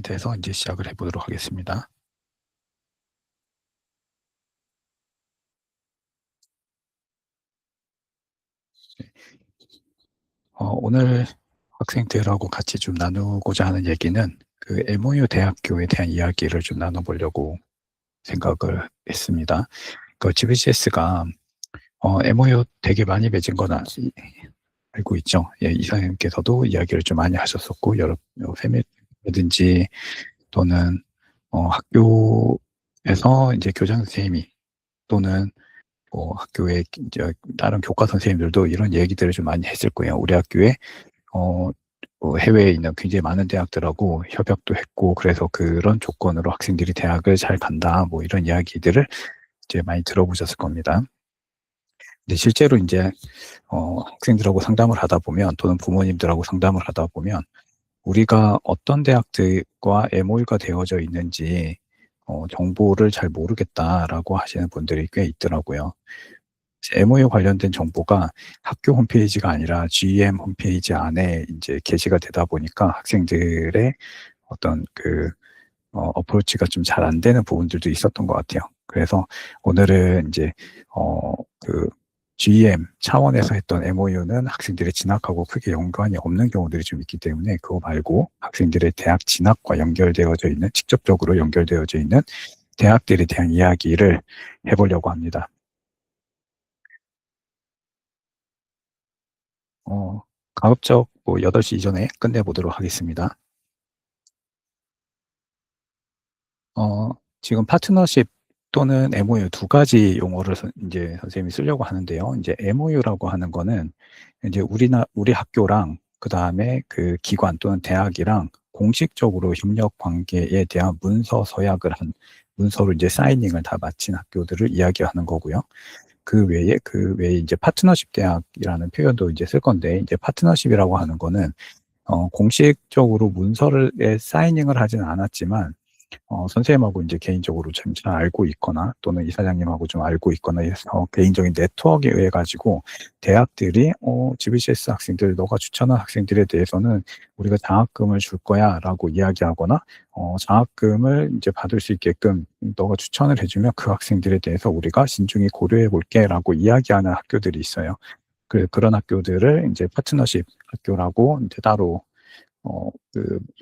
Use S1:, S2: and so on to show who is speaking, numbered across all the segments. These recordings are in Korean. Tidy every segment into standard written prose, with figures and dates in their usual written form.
S1: 상태에서 이제 시작을 해 보도록 하겠습니다. 오늘 학생들하고 같이 좀 나누고자 하는 얘기는 그 MOU 대학교에 대한 이야기를 좀 나눠 보려고 생각을 했습니다. 그 GBCS가 MOU 되게 많이 맺은 건 알고 있죠. 예, 이사님께서도 이야기를 좀 많이 하셨었고 여러 세미라든지 또는 학교에서 이제 교장 선생님이 또는 학교의 이제 다른 교과 선생님들도 이런 얘기들을 좀 많이 했을 거예요. 우리 학교에 어 해외에 있는 굉장히 많은 대학들하고 협약도 했고 그래서 그런 조건으로 학생들이 대학을 잘 간다 뭐 이런 이야기들을 이제 많이 들어보셨을 겁니다. 근데 실제로 인제 학생들하고 상담을 하다 보면 또는 부모님들하고 상담을 하다 보면 우리가 어떤 대학들과 MOU가 되어져 있는지 정보를 잘 모르겠다라고 하시는 분들이 꽤 있더라고요. MOU 관련된 정보가 학교 홈페이지가 아니라 GEM 홈페이지 안에 인제 게시가 되다 보니까 학생들의 어떤 어프로치가 좀 잘 안 되는 부분들도 있었던 것 같아요. 그래서 오늘은 인제 그 GEM 차원에서 했던 MOU는 학생들의 진학하고 크게 연관이 없는 경우들이 좀 있기 때문에 그거 말고 학생들의 대학 진학과 연결되어져 있는 직접적으로 연결되어져 있는 대학들에 대한 이야기를 해 보려고 합니다. 가급적 뭐 8시 이전에 끝내 보도록 하겠습니다. 어 지금 파트너십 또는 MOU 두 가지 용어를 인제 선생님이 쓰려고 하는데요. 인제 MOU라고 하는 거는 인제 우리 학교랑 그다음에 그 기관 또는 대학이랑 공식적으로 협력 관계에 대한 문서 서약을 한 문서로 이제 사이닝을 다 마친 학교들을 이야기하는 거고요. 그 외에 인제 파트너십 대학이라는 표현도 이제 쓸 건데 인제 파트너십이라고 하는 거는 공식적으로 문서를 사이닝을 하지는 않았지만 선생님하고 인제 개인적으로 좀 잘 알고 있거나 또는 이사장님하고 좀 알고 있거나 해서 개인적인 네트워크에 의해 가지고 대학들이 "GBCS 학생들 너가 추천한 학생들에 대해서는 우리가 장학금을 줄 거야."라고 이야기하거나 "장학금을 인제 받을 수 있게끔 너가 추천을 해 주면 그 학생들에 대해서 우리가 신중히 고려해 볼게."라고 이야기하는 학교들이 있어요. 그런 학교들을 인제 파트너십 학교라고 인제 따로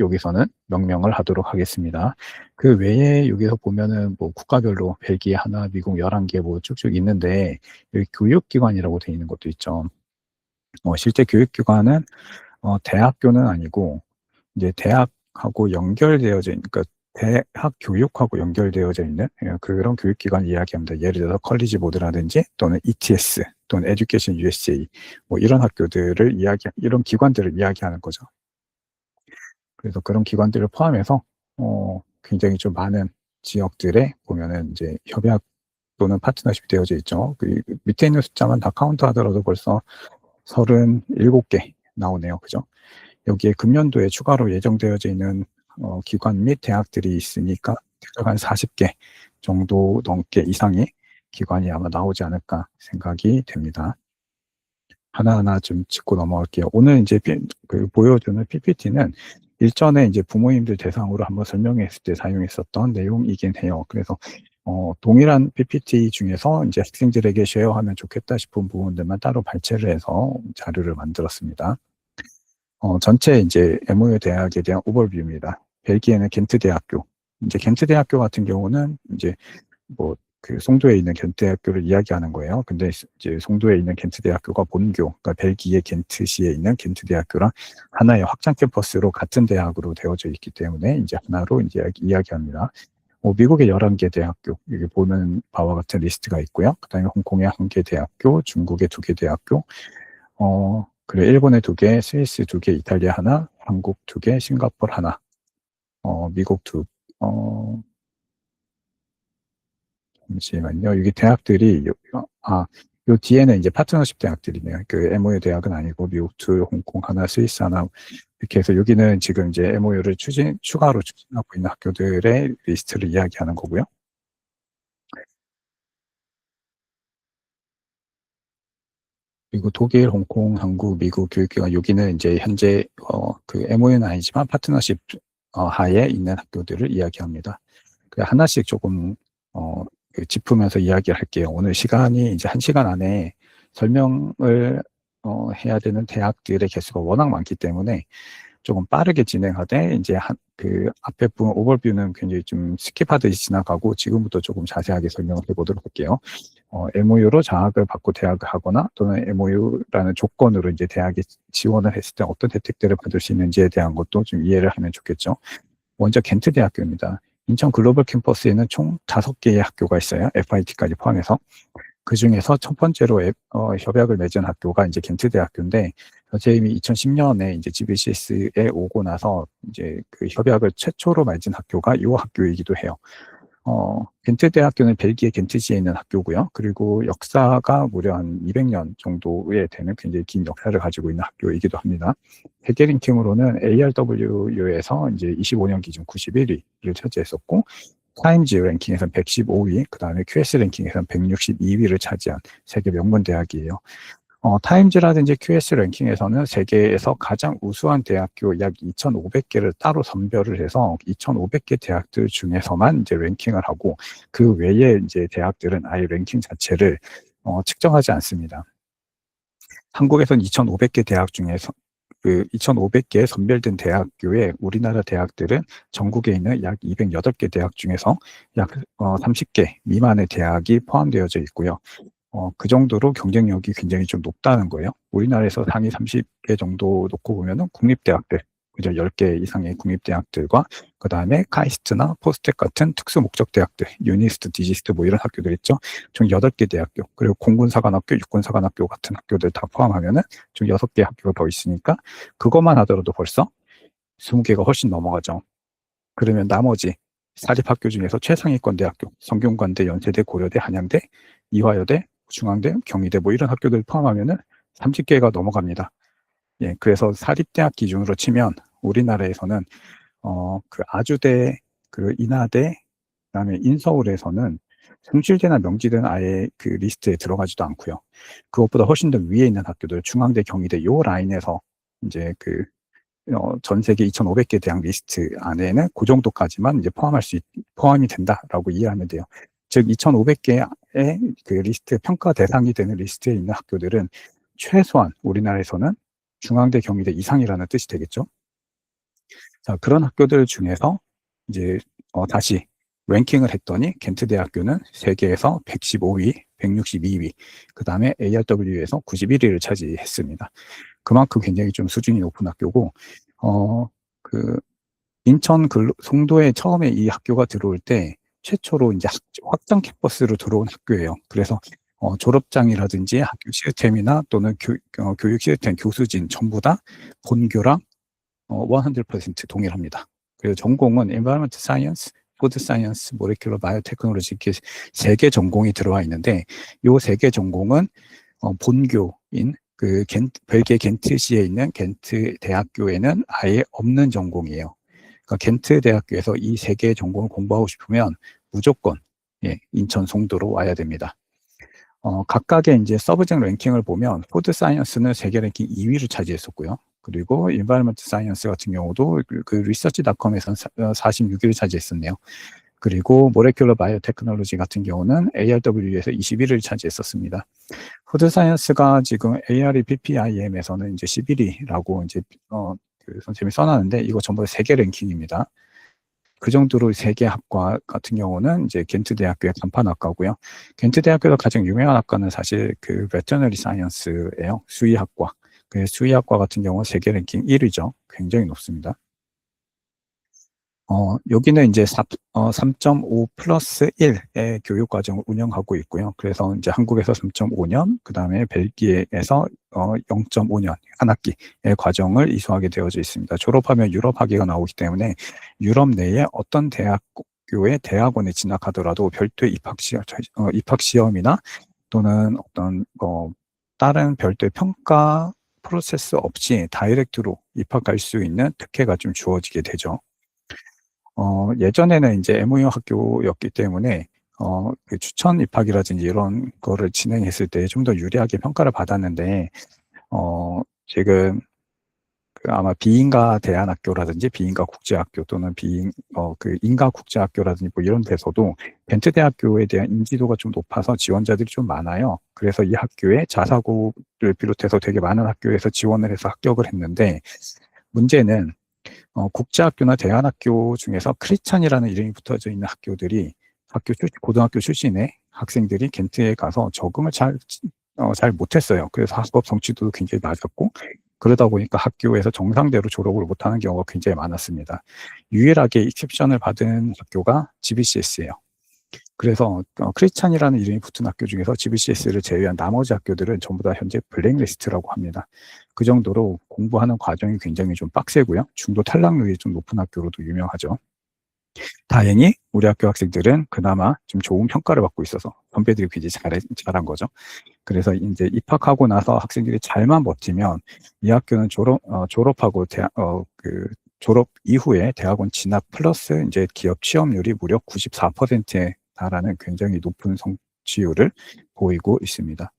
S1: 여기서는 명명을 하도록 하겠습니다. 그 외에 여기서 보면은 뭐 국가별로 벨기에 하나, 미국 11개 뭐 쭉쭉 있는데 여기 교육기관이라고 돼 있는 것도 있죠. 실제 교육기관은 대학교는 아니고 이제 대학하고 연결되어져 있는 그러니까 대학 교육하고 연결되어져 있는 그런 교육기관을 이야기합니다. 예를 들어서 컬리지 보드라든지 또는 ETS 또는 에듀케이션 USA 뭐 이런 기관들을 이야기하는 거죠. 그래서 그런 기관들을 포함해서 굉장히 좀 많은 지역들에 보면은 인제 협약 또는 파트너십이 되어져 있죠. 밑에 있는 숫자만 다 카운트하더라도 벌써 37개 나오네요. 그죠? 여기에 금년도에 추가로 예정되어져 있는 기관 및 대학들이 있으니까 대략 한 40개 정도 넘게 이상의 기관이 아마 나오지 않을까 생각이 됩니다. 하나하나 좀 짚고 넘어갈게요. 오늘 인제 보여주는 PPT는 일전에 인제 부모님들 대상으로 한번 설명했을 때 사용했었던 내용이긴 해요. 그래서 동일한 PPT 중에서 인제 학생들에게 쉐어하면 좋겠다 싶은 부분들만 따로 발췌를 해서 자료를 만들었습니다. 전체 인제 MOU 대학에 대한 오버뷰입니다. 벨기에는 겐트 대학교. 인제 겐트 대학교 같은 경우는 인제 뭐 송도에 있는 겐트 대학교를 이야기하는 거예요. 근데 이제 송도에 있는 겐트 대학교가 본교, 그러니까 벨기에 겐트시에 있는 겐트 대학교랑 하나의 확장 캠퍼스로 같은 대학으로 되어져 있기 때문에 인제 하나로 인제 이야기합니다. 미국의 11개 대학교, 여기 보는 바와 같은 리스트가 있고요. 그다음에 홍콩의 1개 대학교, 중국의 2개 대학교, 그리고 일본의 2개, 스위스 2개, 이탈리아 1, 한국 2개, 싱가포르 1, 미국 2 어 잠시만요. 여기 대학들이 요 뒤에는 이제 파트너십 대학들이네요. MOU 대학은 아니고 미국 2, 홍콩 1, 스위스 1 이렇게 해서 여기는 지금 이제 MOU를 추가로 추진하고 있는 학교들의 리스트를 이야기하는 거고요. 그리고 독일, 홍콩, 한국, 미국 교육기관 여기는 인제 현재 MOU는 아니지만 파트너십 하에 있는 학교들을 이야기합니다. 하나씩 조금 짚으면서 이야기를 할게요. 오늘 시간이 이제 1시간 안에 설명을 해야 되는 대학들의 개수가 워낙 많기 때문에 조금 빠르게 진행하되 이제 그 앞에 부분 오버뷰는 굉장히 좀 스킵하듯이 지나가고 지금부터 조금 자세하게 설명을 해보도록 할게요. MOU로 장학을 받고 대학을 하거나 또는 MOU라는 조건으로 이제 대학에 지원을 했을 때 어떤 혜택들을 받을 수 있는지에 대한 것도 좀 이해를 하면 좋겠죠. 먼저 겐트 대학교입니다. 인천 글로벌 캠퍼스에는 총 5개의 학교가 있어요. FIT까지 포함해서. 그 중에서 첫 번째로 협약을 맺은 학교가 이제 겐트 대학교인데, 선생님이 2010년에 이제 GBCS에 오고 나서 이제 그 협약을 최초로 맺은 학교가 이 학교이기도 해요. 겐트 대학교는 벨기에 겐트시에 있는 학교고요. 그리고 역사가 무려 한 200년 정도에 되는 굉장히 긴 역사를 가지고 있는 학교이기도 합니다. 세계 랭킹으로는 ARW에서 이제 25년 기준 91위를 차지했었고, 타임즈 랭킹에서는 115위, 그 다음에 QS 랭킹에서는 162위를 차지한 세계 명문 대학이에요. 타임즈라든지 QS 랭킹에서는 세계에서 가장 우수한 대학교 약 2,500개를 따로 선별을 해서 2,500개 대학들 중에서만 이제 랭킹을 하고 그 외에 이제 대학들은 아예 랭킹 자체를 측정하지 않습니다. 한국에서는 2,500개 대학 중에서 그 2,500개 선별된 대학교에 우리나라 대학들은 전국에 있는 약 208개 대학 중에서 약 30개 미만의 대학이 포함되어져 있고요. 그 정도로 경쟁력이 굉장히 좀 높다는 거예요. 우리나라에서 상위 30개 정도 놓고 보면은 국립대학들, 그죠? 10개 이상의 국립대학들과 그 다음에 카이스트나 포스텍 같은 특수 목적 대학들, 유니스트, 디지스트 뭐 이런 학교들 있죠. 총 8개 대학교, 그리고 공군사관학교, 육군사관학교 같은 학교들 다 포함하면은 총 6개 학교가 더 있으니까 그것만 하더라도 벌써 20개가 훨씬 넘어가죠. 그러면 나머지 사립학교 중에서 최상위권 대학교, 성균관대, 연세대, 고려대, 한양대, 이화여대, 중앙대, 경희대 뭐 이런 학교들 포함하면은 30개가 넘어갑니다. 예, 그래서 사립대학 기준으로 치면 우리나라에서는 그 아주대, 그 인하대, 그다음에 인서울에서는 성실대나 명지대는 아예 그 리스트에 들어가지도 않고요. 그것보다 훨씬 더 위에 있는 학교들, 중앙대, 경희대 요 라인에서 이제 그 전 세계 2,500개 대학 리스트 안에는 그 정도까지만 이제 포함이 된다라고 이해하면 돼요. 즉 2,500개의 그 리스트 평가 대상이 되는 리스트에 있는 학교들은 최소한 우리나라에서는 중앙대, 경희대 이상이라는 뜻이 되겠죠. 자, 그런 학교들 중에서 이제 다시 랭킹을 했더니 겐트 대학교는 세계에서 115위, 162위, 그 다음에 ARW에서 91위를 차지했습니다. 그만큼 굉장히 좀 수준이 높은 학교고, 그 인천 송도에 처음에 이 학교가 들어올 때 최초로 이제 확장 캠퍼스로 들어온 학교예요. 그래서 졸업장이라든지 학교 시스템이나 또는 교육 시스템, 교수진 전부 다 본교랑 100% 동일합니다. 그래서 전공은 Environment Science, Food Science, Molecular Biotechnology 이렇게 3개 전공이 들어와 있는데 이 3개 전공은 본교인 그 벨기에 겐트시에 있는 겐트 대학교에는 아예 없는 전공이에요. 그러니까 겐트 대학교에서 이 3개 전공을 공부하고 싶으면 무조건 인천 송도로 와야 됩니다. 각각의 이제 서브젝트 랭킹을 보면 푸드 사이언스는 세계 랭킹 2위를 차지했었고요. 그리고 인바이러먼트 사이언스 같은 경우도 그 리서치닷컴에서는 46위를 차지했었네요. 그리고 모레큘러 바이오 테크놀로지 같은 경우는 ARW에서 21위를 차지했었습니다. 푸드 사이언스가 지금 AREPPIM에서는 이제 11위라고 이제 그 선생님이 써놨는데 이거 전부 세계 랭킹입니다. 그 정도로 세계 학과 같은 경우는 이제 겐트 대학교의 간판학과고요. 겐트 대학교에서 가장 유명한 학과는 사실 그 베터너리 사이언스예요. 수의학과. 그 수의학과 같은 경우는 세계 랭킹 1위죠. 굉장히 높습니다. 여기는 이제 3.5 플러스 1의 교육과정을 운영하고 있고요. 그래서 이제 한국에서 3.5년, 그 다음에 벨기에에서 0.5년 한 학기의 과정을 이수하게 되어져 있습니다. 졸업하면 유럽 학위가 나오기 때문에 유럽 내에 어떤 대학교의 대학원에 진학하더라도 별도의 입학 시험이나 또는 어떤 다른 별도의 평가 프로세스 없이 다이렉트로 입학할 수 있는 특혜가 좀 주어지게 되죠. 예전에는 이제 MOU 학교였기 때문에, 그 추천 입학이라든지 이런 거를 진행했을 때 좀 더 유리하게 평가를 받았는데, 지금 아마 비인가 대안학교라든지 비인가 국제학교 또는 인가 국제학교라든지 뭐 이런 데서도 벤트 대학교에 대한 인지도가 좀 높아서 지원자들이 좀 많아요. 그래서 이 학교에 자사고를 비롯해서 되게 많은 학교에서 지원을 해서 합격을 했는데, 문제는 국제학교나 대안학교 중에서 크리스찬이라는 이름이 붙어져 있는 학교들이 고등학교 출신의 학생들이 겐트에 가서 적응을 잘 못했어요. 그래서 학업 성취도도 굉장히 낮았고, 그러다 보니까 학교에서 정상대로 졸업을 못하는 경우가 굉장히 많았습니다. 유일하게 익셉션을 받은 학교가 GBCS예요. 그래서 크리스찬이라는 이름이 붙은 학교 중에서 GBCS를 제외한 나머지 학교들은 전부 다 현재 블랙리스트라고 합니다. 그 정도로 공부하는 과정이 굉장히 좀 빡세고요. 중도 탈락률이 좀 높은 학교로도 유명하죠. 다행히 우리 학교 학생들은 그나마 좀 좋은 평가를 받고 있어서 선배들이 굉장히 잘한 거죠. 그래서 이제 입학하고 나서 학생들이 잘만 버티면 이 학교는 졸업하고 졸업 이후에 대학원 진학 플러스 이제 기업 취업률이 무려 94%에 달하는 굉장히 높은 성취율을 보이고 있습니다.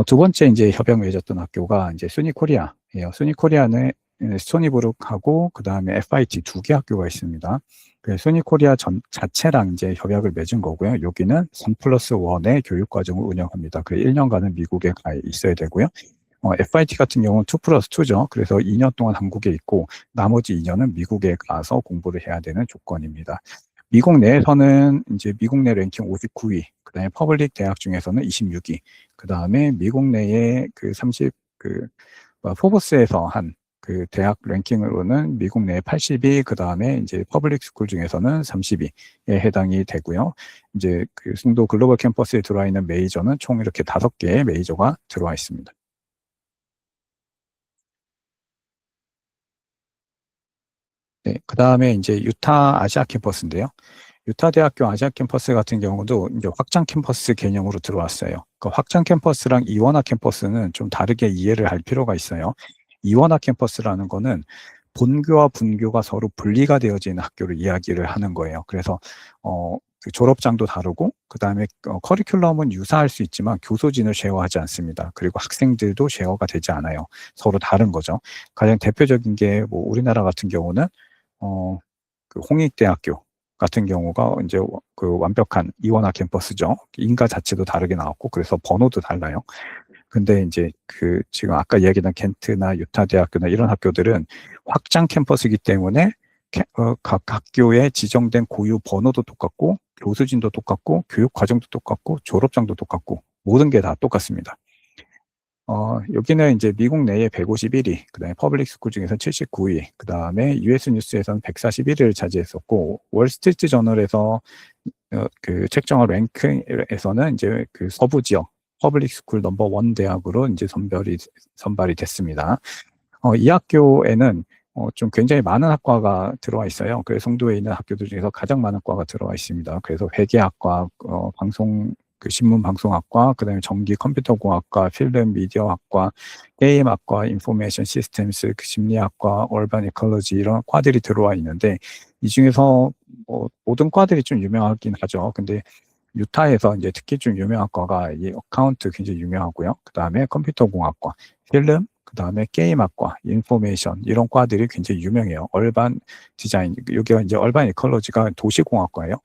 S1: 두 번째 이제 협약 맺었던 학교가 이제 순위 코리아예요. 순위 코리아는 스토니브룩하고 그 다음에 FIT 두 개 학교가 있습니다. 순위 코리아 자체랑 이제 협약을 맺은 거고요. 여기는 3+1의 교육 과정을 운영합니다. 1년간은 미국에 가 있어야 되고요. FIT 같은 경우는 2+2죠. 그래서 2년 동안 한국에 있고 나머지 2년은 미국에 가서 공부를 해야 되는 조건입니다. 미국 내에서는 이제 미국 내 랭킹 59위, 그 다음에 퍼블릭 대학 중에서는 26위, 그 다음에 미국 내에 포브스에서 한 대학 랭킹으로는 미국 내 80위, 그 다음에 이제 퍼블릭 스쿨 중에서는 30위에 해당이 되고요. 이제 승도 글로벌 캠퍼스에 들어와 있는 메이저는 총 이렇게 5개의 메이저가 들어와 있습니다. 네, 그 다음에 이제 유타 아시아 캠퍼스인데요. 유타 대학교 아시아 캠퍼스 같은 경우도 이제 확장 캠퍼스 개념으로 들어왔어요. 그 확장 캠퍼스랑 이원화 캠퍼스는 좀 다르게 이해를 할 필요가 있어요. 이원화 캠퍼스라는 거는 본교와 분교가 서로 분리가 되어진 학교를 이야기를 하는 거예요. 그래서 졸업장도 다르고 그 다음에 커리큘럼은 유사할 수 있지만 교소진을 쉐어하지 않습니다. 그리고 학생들도 쉐어가 되지 않아요. 서로 다른 거죠. 가장 대표적인 게 뭐 우리나라 같은 경우는 홍익대학교 같은 경우가 이제 완벽한 이원화 캠퍼스죠. 인가 자체도 다르게 나왔고 그래서 번호도 달라요. 근데 이제 지금 아까 이야기했던 켄트나 유타 대학교나 이런 학교들은 확장 캠퍼스이기 때문에 각 학교에 지정된 고유 번호도 똑같고 교수진도 똑같고 교육 과정도 똑같고 졸업장도 똑같고 모든 게 다 똑같습니다. 여기는 이제 미국 내에 151위, 그 다음에 퍼블릭 스쿨 중에서 79위, 그 다음에 US 뉴스에서는 141위를 차지했었고, 월스트리트 저널에서 책정한 랭킹에서는 이제 서부 지역 퍼블릭 스쿨 넘버 1 대학으로 이제 선발이 됐습니다. 이 학교에는 좀 굉장히 많은 학과가 들어와 있어요. 그래서 송도에 있는 학교들 중에서 가장 많은 과가 들어와 있습니다. 그래서 회계학과, 신문방송학과, 그 다음에 전기 컴퓨터공학과, 필름 미디어학과, 게임학과, 인포메이션 시스템스, 심리학과, 얼반 이컬러지 이런 과들이 들어와 있는데 이 중에서 모든 과들이 좀 유명하긴 하죠. 근데 유타에서 이제 특히 좀 유명한 과가 이 어카운트 굉장히 유명하고요. 그 다음에 컴퓨터공학과, 필름, 그 다음에 게임학과, 인포메이션 이런 과들이 굉장히 유명해요. 얼반 디자인, 여기가 이제 얼반 이컬러지가 도시공학과예요.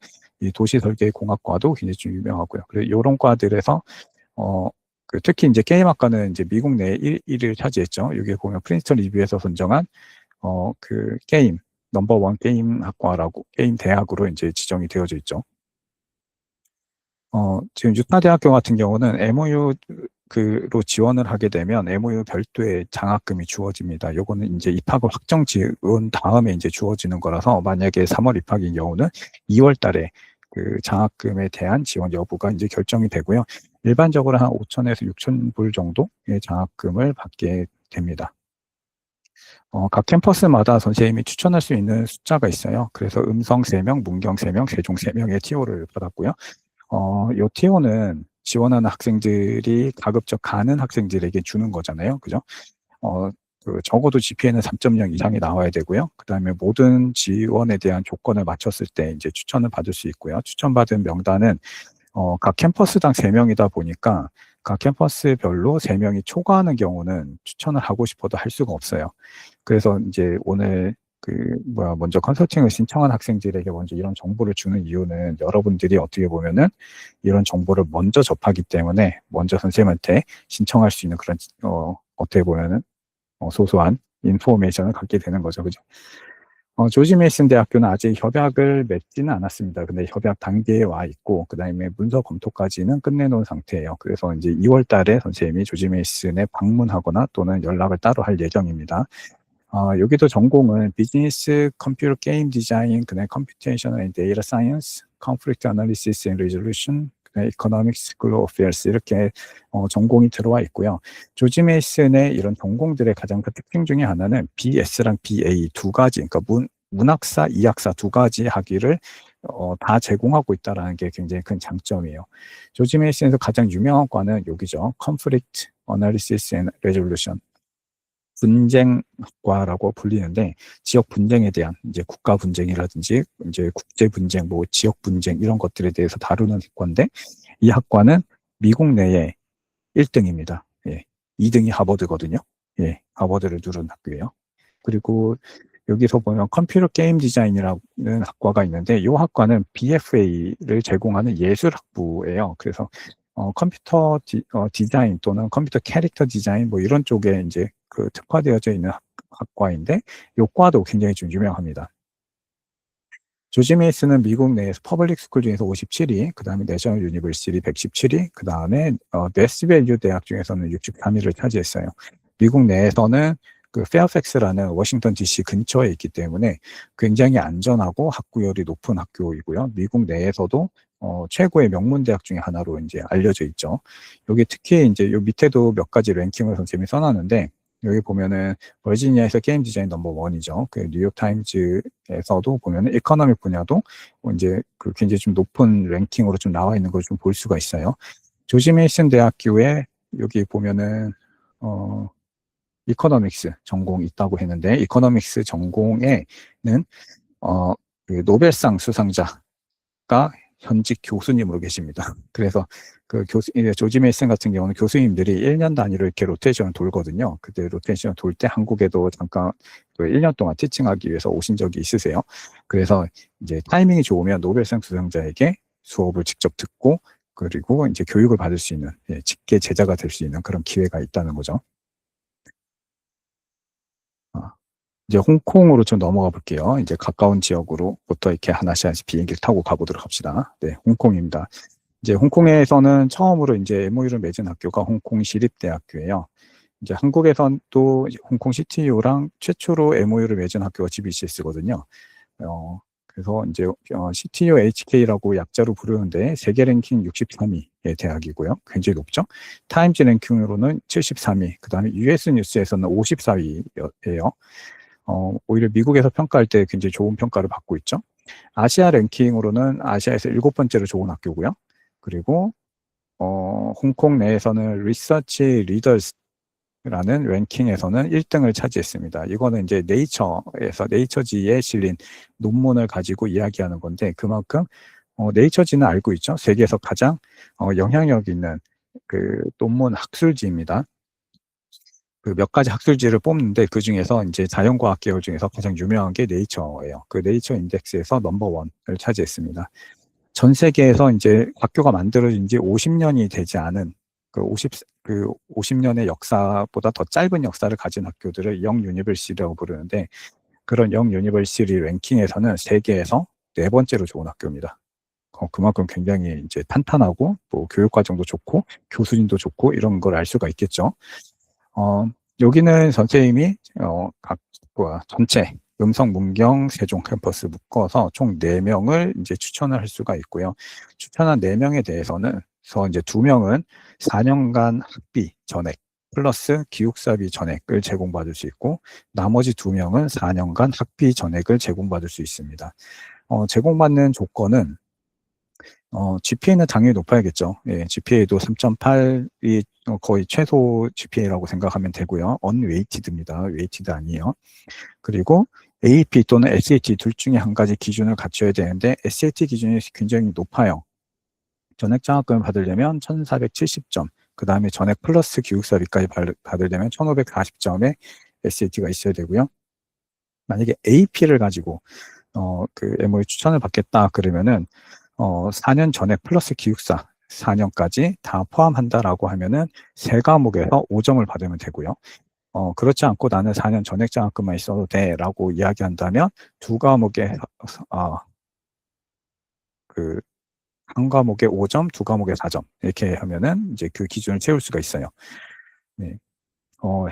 S1: 이 도시설계공학과도 굉장히 좀 유명하고요. 그리고 이런 과들에서 특히 이제 게임학과는 이제 미국 내에 1위를 차지했죠. 여기 보면 프린스턴 리뷰에서 선정한 게임 넘버 1 게임 학과라고 게임 대학으로 이제 지정이 되어져 있죠. 지금 유타 대학교 같은 경우는 MOU로 지원을 하게 되면 MOU 별도의 장학금이 주어집니다. 요거는 이제 입학을 확정 지은 다음에 이제 주어지는 거라서 만약에 3월 입학인 경우는 2월 달에 장학금에 대한 지원 여부가 이제 결정이 되고요. 일반적으로 한 5,000에서 6,000불 정도의 장학금을 받게 됩니다. 각 캠퍼스마다 선생님이 추천할 수 있는 숫자가 있어요. 그래서 음성 3명, 문경 3명, 세종 3명의 TO를 받았고요. 요 TO는 지원하는 학생들이 가급적 가는 학생들에게 주는 거잖아요. 그죠? 적어도 GPA는 3.0 이상이 나와야 되고요. 그 다음에 모든 지원에 대한 조건을 맞췄을 때 이제 추천을 받을 수 있고요. 추천받은 명단은 각 캠퍼스당 3명이다 보니까 각 캠퍼스별로 3명이 초과하는 경우는 추천을 하고 싶어도 할 수가 없어요. 그래서 이제 오늘 먼저 컨설팅을 신청한 학생들에게 먼저 이런 정보를 주는 이유는 여러분들이 어떻게 보면은 이런 정보를 먼저 접하기 때문에 먼저 선생님한테 신청할 수 있는 그런, 어떻게 보면은, 소소한 인포메이션을 갖게 되는 거죠. 그죠? 조지 메이슨 대학교는 아직 협약을 맺지는 않았습니다. 근데 협약 단계에 와 있고, 그 다음에 문서 검토까지는 끝내놓은 상태예요. 그래서 이제 2월 달에 선생님이 조지 메이슨에 방문하거나 또는 연락을 따로 할 예정입니다. 여기도 전공은 비즈니스, 컴퓨터 게임 디자인, 그다음에 컴퓨테이셔널 앤 데이터 사이언스, 컨플릭트 애널리시스 앤 리졸루션, 그다음에 이코노믹스, 글로벌 어페어스 이렇게 전공이 들어와 있고요. 조지 메이슨의 이런 전공들의 가장 큰 특징 중에 하나는 BS랑 BA 두 가지, 그러니까 문학사, 이학사 두 가지 학위를 다 제공하고 있다는 게 굉장히 큰 장점이에요. 조지 메이슨에서 가장 유명한 과는 여기죠. 컨플릭트 애널리시스 앤 리졸루션. 분쟁학과라고 불리는데 지역 분쟁에 대한 이제 국가 분쟁이라든지 이제 국제 분쟁, 뭐 지역 분쟁 이런 것들에 대해서 다루는 학과인데 이 학과는 미국 내에 1등입니다. 예. 2등이 하버드거든요. 예. 하버드를 누른 학교예요. 그리고 여기서 보면 컴퓨터 게임 디자인이라는 학과가 있는데 이 학과는 BFA를 제공하는 예술학부예요. 그래서 컴퓨터 디자인 또는 컴퓨터 캐릭터 디자인 뭐 이런 쪽에 이제 특화되어져 있는 학과인데 이 과도 굉장히 좀 유명합니다. 조지 메이슨은 미국 내에서 퍼블릭 스쿨 중에서 57위, 그 다음에 내셔널 유니버시티 117위, 그 다음에 베스트밸류 대학 중에서는 63위를 차지했어요. 미국 내에서는 페어팩스라는 워싱턴 DC 근처에 있기 때문에 굉장히 안전하고 학구열이 높은 학교이고요. 미국 내에서도 최고의 명문 대학 중에 하나로 이제 알려져 있죠. 여기 특히 이제 요 밑에도 몇 가지 랭킹을 선생님이 써놨는데 여기 보면은 버지니아에서 게임 디자인 넘버 원이죠. 뉴욕 타임즈에서도 보면은 이코노믹 분야도 이제 굉장히 좀 높은 랭킹으로 좀 나와 있는 걸 좀 볼 수가 있어요. 조지 메이슨 대학교에 여기 보면은 이코노믹스 전공이 있다고 했는데 이코노믹스 전공에는 노벨상 수상자가 현직 교수님으로 계십니다. 그래서 조지 메이슨 같은 경우는 교수님들이 1년 단위로 이렇게 로테이션을 돌거든요. 그때 로테이션을 돌 때 한국에도 잠깐 1년 동안 티칭하기 위해서 오신 적이 있으세요. 그래서 이제 타이밍이 좋으면 노벨상 수상자에게 수업을 직접 듣고 그리고 이제 교육을 받을 수 있는 직계 제자가 될 수 있는 그런 기회가 있다는 거죠. 이제 홍콩으로 좀 넘어가 볼게요. 이제 가까운 지역으로부터 이렇게 하나씩 비행기를 타고 가보도록 합시다. 네, 홍콩입니다. 이제 홍콩에서는 처음으로 이제 MOU를 맺은 학교가 홍콩 시립대학교예요. 이제 한국에선 또 홍콩 CTU랑 최초로 MOU를 맺은 학교가 GBCS거든요. 그래서 이제 CTU HK라고 약자로 부르는데 세계 랭킹 63위의 대학이고요. 굉장히 높죠. 타임즈 랭킹으로는 73위, 그 다음에 US 뉴스에서는 54위예요. 오히려 미국에서 평가할 때 굉장히 좋은 평가를 받고 있죠. 아시아 랭킹으로는 아시아에서 7번째로 좋은 학교고요. 그리고 홍콩 내에서는 리서치 리더스라는 랭킹에서는 1등을 차지했습니다. 이거는 이제 네이처지에 실린 논문을 가지고 이야기하는 건데 그만큼 네이처지는 알고 있죠. 세계에서 가장 영향력 있는 논문 학술지입니다. 몇 가지 학술지를 뽑는데 그 중에서 이제 자연과학 계열 중에서 가장 유명한 게 네이처예요. 그 네이처 인덱스에서 넘버1을 차지했습니다. 전 세계에서 이제 학교가 만들어진 지 50년이 되지 않은 50년의 역사보다 더 짧은 역사를 가진 학교들을 영 유니버시티라고 부르는데 그런 영 유니버시티 랭킹에서는 세계에서 4번째로 좋은 학교입니다. 그만큼 굉장히 이제 탄탄하고 뭐 교육 과정도 좋고 교수님도 좋고 이런 걸 알 수가 있겠죠. 여기는 선생님이 전체 음성, 문경, 세종 캠퍼스 묶어서 총 4명을 이제 추천을 할 수가 있고요. 추천한 4명에 대해서는 이제 2명은 4년간 학비 전액 플러스 기숙사비 전액을 제공받을 수 있고 나머지 2명은 4년간 학비 전액을 제공받을 수 있습니다. 제공받는 조건은 GPA는 당연히 높아야겠죠. 예, GPA도 3.8이 거의 최소 GPA라고 생각하면 되고요. unweighted입니다. weighted 아니에요. 그리고 AP 또는 SAT 둘 중에 한 가지 기준을 갖춰야 되는데 SAT 기준이 굉장히 높아요. 전액 장학금을 받으려면 1470점, 그 다음에 전액 플러스 기숙사비까지 받으려면 1540점의 SAT가 있어야 되고요. 만약에 AP를 가지고 그 MOU 추천을 받겠다 그러면은 4년 전액 플러스 기숙사 4년까지 다 포함한다라고 하면은 3과목에서 5점을 받으면 되고요. 그렇지 않고 나는 4년 전액 장학금만 있어도 돼라고 이야기한다면 2과목에 한 과목에 5점, 2과목에 4점 이렇게 하면은 이제 그 기준을 채울 수가 있어요. 네.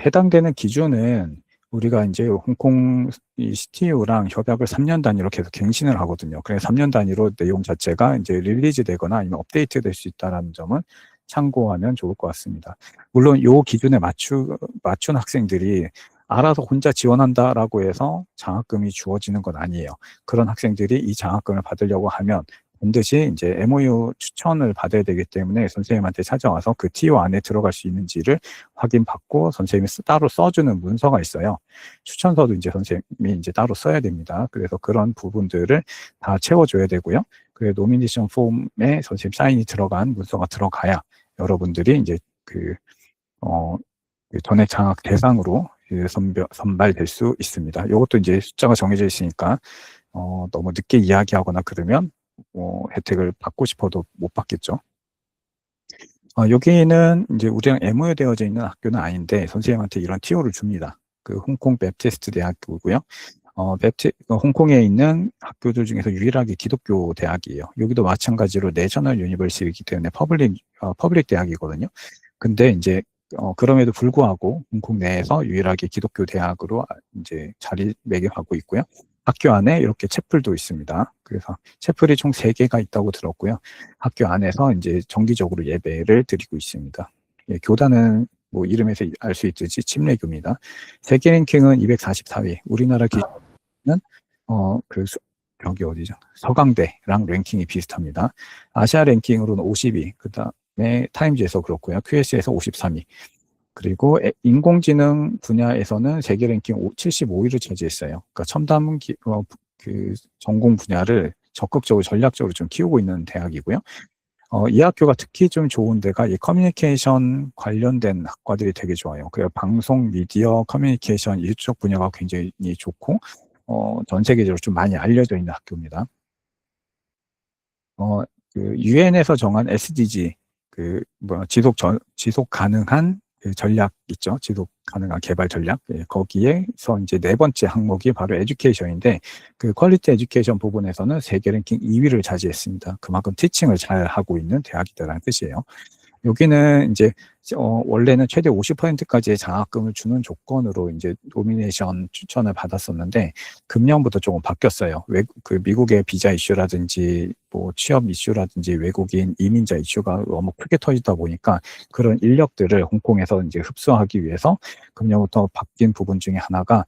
S1: 해당되는 기준은 우리가 이제 홍콩 이 CTU랑 협약을 3년 단위로 계속 갱신을 하거든요. 그래서 3년 단위로 내용 자체가 이제 릴리즈 되거나 아니면 업데이트 될 수 있다는 점은 참고하면 좋을 것 같습니다. 물론 이 기준에 맞춘 학생들이 알아서 혼자 지원한다라고 해서 장학금이 주어지는 건 아니에요. 그런 학생들이 이 장학금을 받으려고 하면 반드시 이제 MOU 추천을 받아야 되기 때문에 선생님한테 찾아와서 그 TO 안에 들어갈 수 있는지를 확인받고 선생님이 따로 써주는 문서가 있어요. 추천서도 이제 선생님이 이제 따로 써야 됩니다. 그래서 그런 부분들을 다 채워줘야 되고요. 그 노미네이션 폼에 선생님 사인이 들어간 문서가 들어가야 여러분들이 이제 그 전액 장학 대상으로 선발될 수 있습니다. 이것도 이제 숫자가 정해져 있으니까 너무 늦게 이야기하거나 그러면 혜택을 받고 싶어도 못 받겠죠. 여기는 이제 우리랑 MOU 되어져 있는 학교는 아닌데 선생님한테 이런 TO를 줍니다. 그 홍콩 베프티스트 대학교고요. 홍콩에 있는 학교들 중에서 유일하게 기독교 대학이에요. 여기도 마찬가지로 내셔널 유니버시티이기 때문에 퍼블릭 대학이거든요. 근데 이제 그럼에도 불구하고 홍콩 내에서 유일하게 기독교 대학으로 이제 자리매김하고 있고요. 학교 안에 이렇게 채플도 있습니다. 그래서 채플이 총 3개가 있다고 들었고요. 학교 안에서 이제 정기적으로 예배를 드리고 있습니다. 예, 교단은 뭐 이름에서 알 수 있듯이 침례교입니다. 세계 랭킹은 244위. 우리나라 기준은 여기 어디죠? 서강대랑 랭킹이 비슷합니다. 아시아 랭킹으로는 50위. 그다음에 타임즈에서 그렇고요. QS에서 53위. 그리고 인공지능 분야에서는 세계 랭킹 75위를 차지했어요. 그러니까 첨단 그 전공 분야를 적극적으로 전략적으로 좀 키우고 있는 대학이고요. 이 학교가 특히 좀 좋은 데가 이 커뮤니케이션 관련된 학과들이 되게 좋아요. 그래서 방송, 미디어, 커뮤니케이션 이쪽 분야가 굉장히 좋고 전 세계적으로 좀 많이 알려져 있는 학교입니다. 그 유엔에서 정한 SDG 지속 가능한 그 전략 있죠. 지속 가능한 개발 전략. 예, 거기에서 이제 4번째 항목이 바로 에듀케이션인데 그 퀄리티 에듀케이션 부분에서는 세계 랭킹 2위를 차지했습니다. 그만큼 티칭을 잘 하고 있는 대학이다라는 뜻이에요. 여기는 이제 원래는 최대 50%까지의 장학금을 주는 조건으로 이제 노미네이션 추천을 받았었는데 금년부터 조금 바뀌었어요. 그 미국의 비자 이슈라든지 뭐 취업 이슈라든지 외국인 이민자 이슈가 너무 크게 터지다 보니까 그런 인력들을 홍콩에서 이제 흡수하기 위해서 금년부터 바뀐 부분 중에 하나가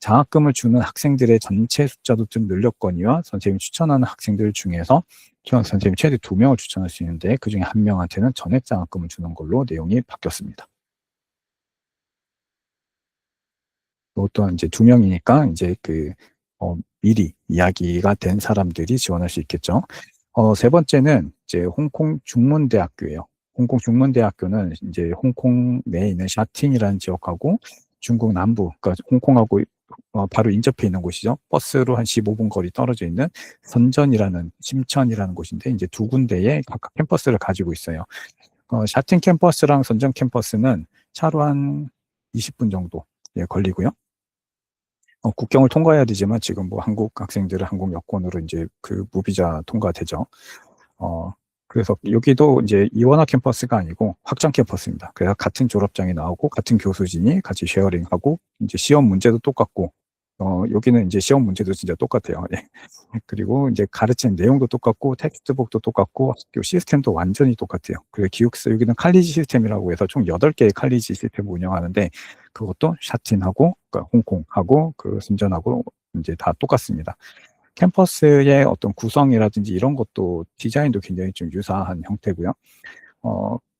S1: 장학금을 주는 학생들의 전체 숫자도 좀 늘렸거니와 선생님이 추천하는 학생들 중에서 선생님이 최대 2명을 추천할 수 있는데 그중에 1명한테는 전액 장학금을 주는 걸로 내용이 바뀌었습니다. 또 또한 이제 2명이니까 이제 미리 이야기가 된 사람들이 지원할 수 있겠죠. 3번째는 이제 홍콩 중문대학교예요. 홍콩 중문대학교는 이제 홍콩 내에 있는 샤틴이라는 지역하고 중국 남부, 그러니까 홍콩하고 바로 인접해 있는 곳이죠. 버스로 한 15분 거리 떨어져 있는 심천이라는 곳인데 이제 2군데의 각각 캠퍼스를 가지고 있어요. 샤틴 캠퍼스랑 선전 캠퍼스는 차로 한 20분 정도 걸리고요. 국경을 통과해야 되지만 지금 뭐 한국 학생들은 한국 여권으로 이제 그 무비자 통과되죠. 그래서 여기도 이제 이원화 캠퍼스가 아니고 확장 캠퍼스입니다. 그래서 같은 졸업장이 나오고 같은 교수진이 같이 쉐어링하고 이제 시험 문제도 똑같고 여기는 이제 시험 문제도 진짜 똑같아요. 예. 그리고 이제 가르치는 내용도 똑같고 텍스트북도 똑같고 학교 시스템도 완전히 똑같아요. 그리고 기숙사 여기는 칼리지 시스템이라고 해서 총 8개의 칼리지 시스템을 운영하는데 그것도 샤틴하고 그러니까 홍콩하고 그 순전하고 이제 다 똑같습니다. 캠퍼스의 어떤 구성이라든지 이런 것도 디자인도 굉장히 좀 유사한 형태고요.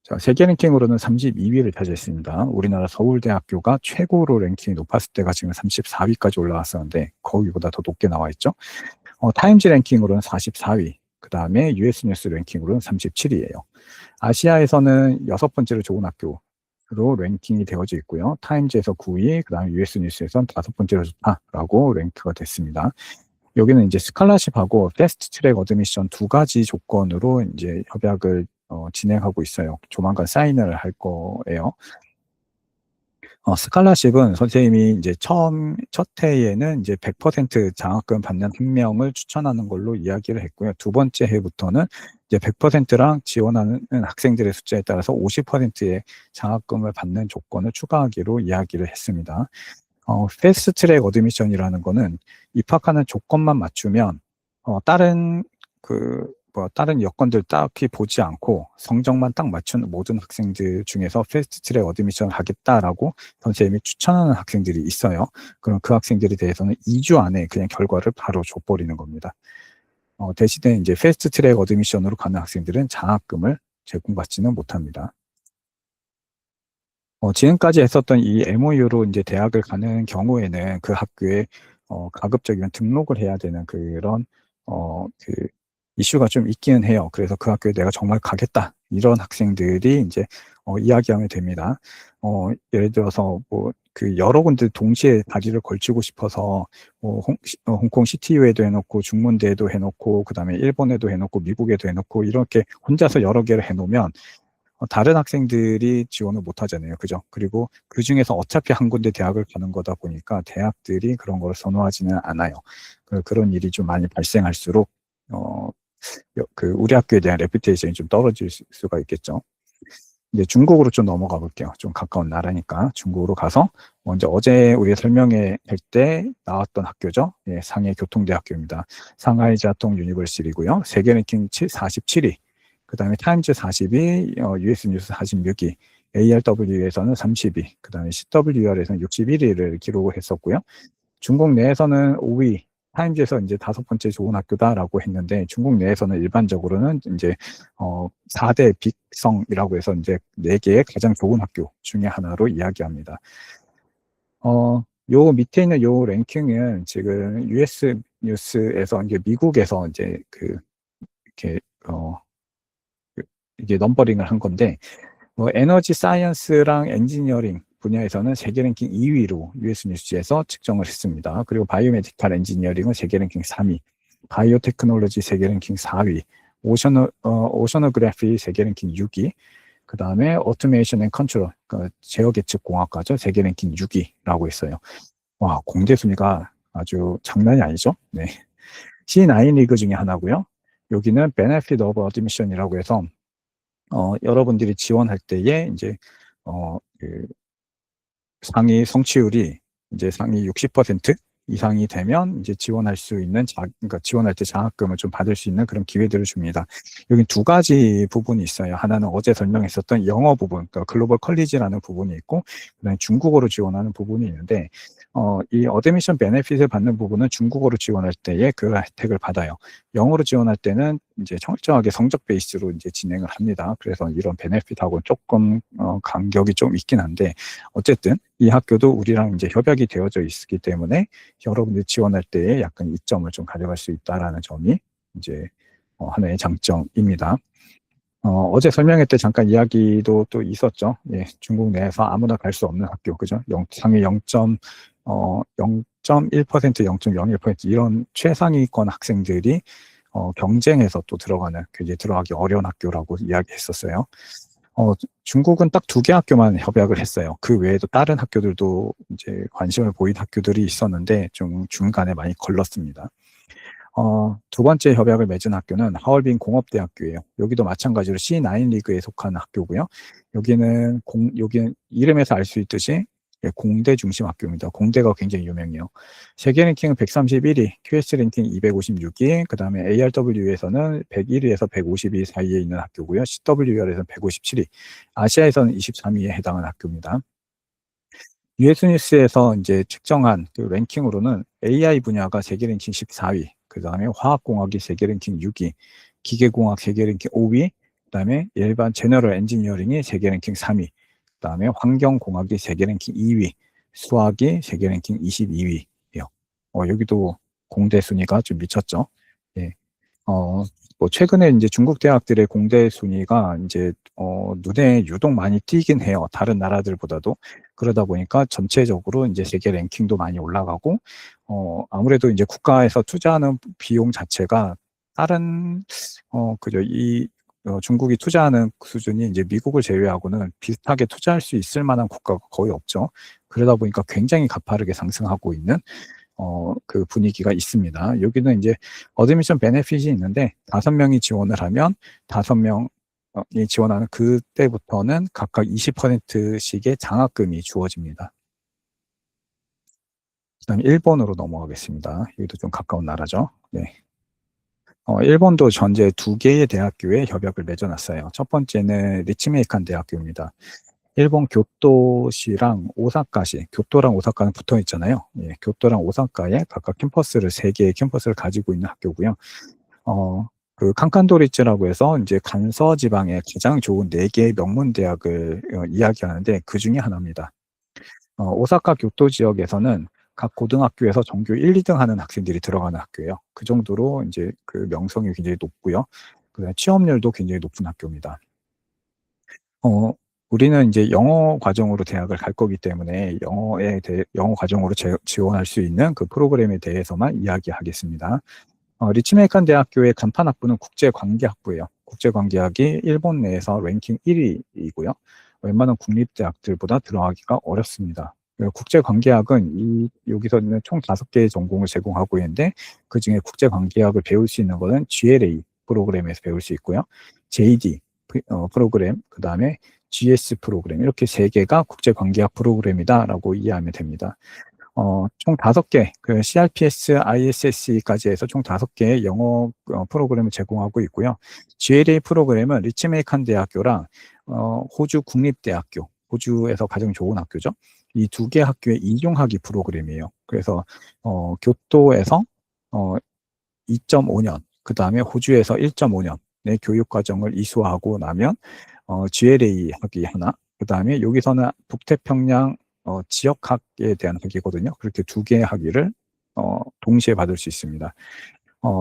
S1: 자, 세계 랭킹으로는 32위를 차지했습니다. 우리나라 서울대학교가 최고로 랭킹이 높았을 때가 지금 34위까지 올라왔었는데 거기보다 더 높게 나와 있죠. 타임즈 랭킹으로는 44위. 그다음에 US 뉴스 랭킹으로는 37위예요. 아시아에서는 6번째로 좋은 학교로 랭킹이 되어져 있고요. 타임즈에서 9위, 그다음에 US 뉴스에서는 5번째로 좋다라고 랭크가 됐습니다. 여기는 이제 스칼라십하고 패스트 트랙 어드미션 두 가지 조건으로 이제 협약을 진행하고 있어요. 조만간 사인을 할 거예요. 스칼라십은 선생님이 이제 첫 해에는 이제 100% 장학금 받는 한 명을 추천하는 걸로 이야기를 했고요. 두 번째 해부터는 이제 100%랑 지원하는 학생들의 숫자에 따라서 50%의 장학금을 받는 조건을 추가하기로 이야기를 했습니다. 패스트 트랙 어드미션이라는 거는 입학하는 조건만 맞추면 다른 여건들 딱히 보지 않고 성적만 딱 맞춘 모든 학생들 중에서 패스트 트랙 어드미션을 하겠다라고 선생님이 추천하는 학생들이 있어요. 그럼 그 학생들에 대해서는 2주 안에 그냥 결과를 바로 줘버리는 겁니다. 대신에 이제 패스트 트랙 어드미션으로 가는 학생들은 장학금을 제공받지는 못합니다. 지금까지 했었던 이 MOU로 이제 대학을 가는 경우에는 그 학교에 가급적이면 등록을 해야 되는 그런 그 이슈가 좀 있기는 해요. 그래서 그 학교에 내가 정말 가겠다 이런 학생들이 이제 이야기하면 됩니다. 예를 들어서 뭐 그 여러 군데 동시에 다리를 걸치고 싶어서 홍콩 CTU에도 해놓고 중문대에도 해놓고 그다음에 일본에도 해놓고 미국에도 해놓고 이렇게 혼자서 여러 개를 해놓으면 다른 학생들이 지원을 못 하잖아요. 그죠? 그리고 그 중에서 어차피 한 군데 대학을 가는 거다 보니까 대학들이 그런 걸 선호하지는 않아요. 그런 일이 좀 많이 발생할수록, 우리 학교에 대한 레퓨테이션이 좀 떨어질 수가 있겠죠. 이제 중국으로 좀 넘어가 볼게요. 좀 가까운 나라니까 중국으로 가서 먼저 어제 우리가 설명회 할 때 나왔던 학교죠. 예, 상해 교통대학교입니다. 상하이 자통 유니버시티고요. 세계 랭킹 47위. 그 다음에 타임즈 40위, US 뉴스 46위, ARW에서는 30위, 그 다음에 CWR에서는 61위를 기록을 했었고요. 중국 내에서는 5위, 타임즈에서 이제 5번째 좋은 학교다라고 했는데 중국 내에서는 일반적으로는 이제 4대 빅성이라고 해서 이제 4개의 가장 좋은 학교 중에 하나로 이야기합니다. 요 밑에 있는 요 랭킹은 지금 US 뉴스에서 이제 미국에서 이제 이렇게 이게 넘버링을 한 건데 에너지 사이언스랑 엔지니어링 분야에서는 세계 랭킹 2위로 US 뉴스에서 측정을 했습니다. 그리고 바이오메디컬 엔지니어링은 세계 랭킹 3위, 바이오 테크놀로지 세계 랭킹 4위, 오셔너그래피 세계 랭킹 6위, 그 다음에 오토메이션 앤 컨트롤, 제어 계측 공학과죠. 세계 랭킹 6위라고 했어요. 와, 공대 순위가 아주 장난이 아니죠? 네. C9 리그 중에 하나고요. 여기는 Benefit of Admission이라고 해서 여러분들이 지원할 때에 이제 상위 성취율이 이제 상위 60% 이상이 되면 이제 지원할 수 있는 그러니까 지원할 때 장학금을 좀 받을 수 있는 그런 기회들을 줍니다. 여기 두 가지 부분이 있어요. 하나는 어제 설명했었던 영어 부분, 그러니까 글로벌 컬리지라는 부분이 있고, 그다음에 중국어로 지원하는 부분이 있는데, 이 어드미션 베네핏을 받는 부분은 중국어로 지원할 때에 그 혜택을 받아요. 영어로 지원할 때는 이제 철저하게 성적 베이스로 이제 진행을 합니다. 그래서 이런 베네핏하고 조금 간격이 좀 있긴 한데, 어쨌든 이 학교도 우리랑 이제 협약이 되어져 있기 때문에 여러분들이 지원할 때에 약간 이점을 좀 가져갈 수 있다라는 점이 이제 하나의 장점입니다. 어제 설명회 때 잠깐 이야기도 또 있었죠. 예, 중국 내에서 아무나 갈 수 없는 학교, 그죠? 상위 0.1%, 0.01% 이런 최상위권 학생들이 경쟁해서 또 들어가기 어려운 학교라고 이야기했었어요. 중국은 딱 2개 학교만 협약을 했어요. 그 외에도 다른 학교들도 이제 관심을 보인 학교들이 있었는데 좀 중간에 많이 걸렸습니다. 두 번째 협약을 맺은 학교는 하얼빈 공업대학교예요. 여기도 마찬가지로 C9 리그에 속한 학교고요. 여기는 이름에서 알 수 있듯이 공대 중심 학교입니다. 공대가 굉장히 유명해요. 세계 랭킹은 131위, QS 랭킹 256위, 그 다음에 ARW에서는 101위에서 150위 사이에 있는 학교고요. CWR에서는 157위, 아시아에서는 23위에 해당하는 학교입니다. US 뉴스에서 이제 측정한 그 랭킹으로는 AI 분야가 세계 랭킹 14위, 그 다음에 화학공학이 세계 랭킹 6위, 기계공학 세계 랭킹 5위, 그 다음에 일반 제너럴 엔지니어링이 세계 랭킹 3위, 그 다음에 환경공학이 세계 랭킹 2위, 수학이 세계 랭킹 22위예요. 여기도 공대 순위가 좀 미쳤죠. 예. 뭐 최근에 인제 중국 대학들의 공대 순위가 인제 눈에 유독 많이 띄긴 해요, 다른 나라들보다도. 그러다 보니까 전체적으로 인제 세계 랭킹도 많이 올라가고 아무래도 인제 국가에서 투자하는 비용 자체가 다른 그죠. 중국이 투자하는 수준이 인제 미국을 제외하고는 비슷하게 투자할 수 있을 만한 국가가 거의 없죠. 그러다 보니까 굉장히 가파르게 상승하고 있는 그 분위기가 있습니다. 여기는 인제 어드미션 베네핏이 있는데 5 명이 지원을 하면 5 명 이 지원하는 그때부터는 각각 20% 씩의 장학금이 주어집니다. 그다음에 일본으로 넘어가겠습니다. 여기도 좀 가까운 나라죠. 네. 일본도 현재 2 개의 대학교에 협약을 맺어 놨어요. 첫 번째는 리츠메이칸 대학교입니다. 일본 교토시랑 오사카시, 교토랑 오사카는 붙어 있잖아요. 예, 교토랑 오사카에 각각 캠퍼스를 3 개의 캠퍼스를 가지고 있는 학교고요. 그 칸칸도리츠라고 해서 인제 간서 지방의 가장 좋은 4 개의 명문 대학을 이야기하는데 그중에 하나입니다. 오사카 교토 지역에서는 각 고등학교에서 전교 1-2 등 하는 학생들이 들어가는 학교예요. 그 정도로 인제 그 명성이 굉장히 높고요. 그다음에 취업률도 굉장히 높은 학교입니다. 어 우리는 인제 영어 과정으로 대학을 갈 거기 때문에 영어 과정으로 지원할 수 있는 그 프로그램에 대해서만 이야기하겠습니다. 리츠메이칸 대학교의 간판 학부는 국제관계학부예요. 국제관계학이 일본 내에서 랭킹 1 위이고요. 웬만한 국립대학들보다 들어가기가 어렵습니다. 국제관계학은 여기서는 총 5 개의 전공을 제공하고 있는데 그중에 국제관계학을 배울 수 있는 거는 GLA 프로그램에서 배울 수 있고요. JD 프로그램, 그다음에 GS 프로그램 이렇게 3 개가 국제관계학 프로그램이다라고 이해하면 됩니다. 총 5 개, 그 CRPS, ISSE까지 해서 총 5 개의 영어 프로그램을 제공하고 있고요. GLA 프로그램은 리츠메이칸 대학교랑 호주 국립대학교, 호주에서 가장 좋은 학교죠. 이 2 개 학교의 이중학위 프로그램이에요. 그래서 교토에서 2.5 년, 그다음에 호주에서 1.5 년의 교육 과정을 이수하고 나면 GLA 학위 하나, 그다음에 여기서는 북태평양 지역학에 대한 학위거든요. 그렇게 2 개의 학위를 동시에 받을 수 있습니다.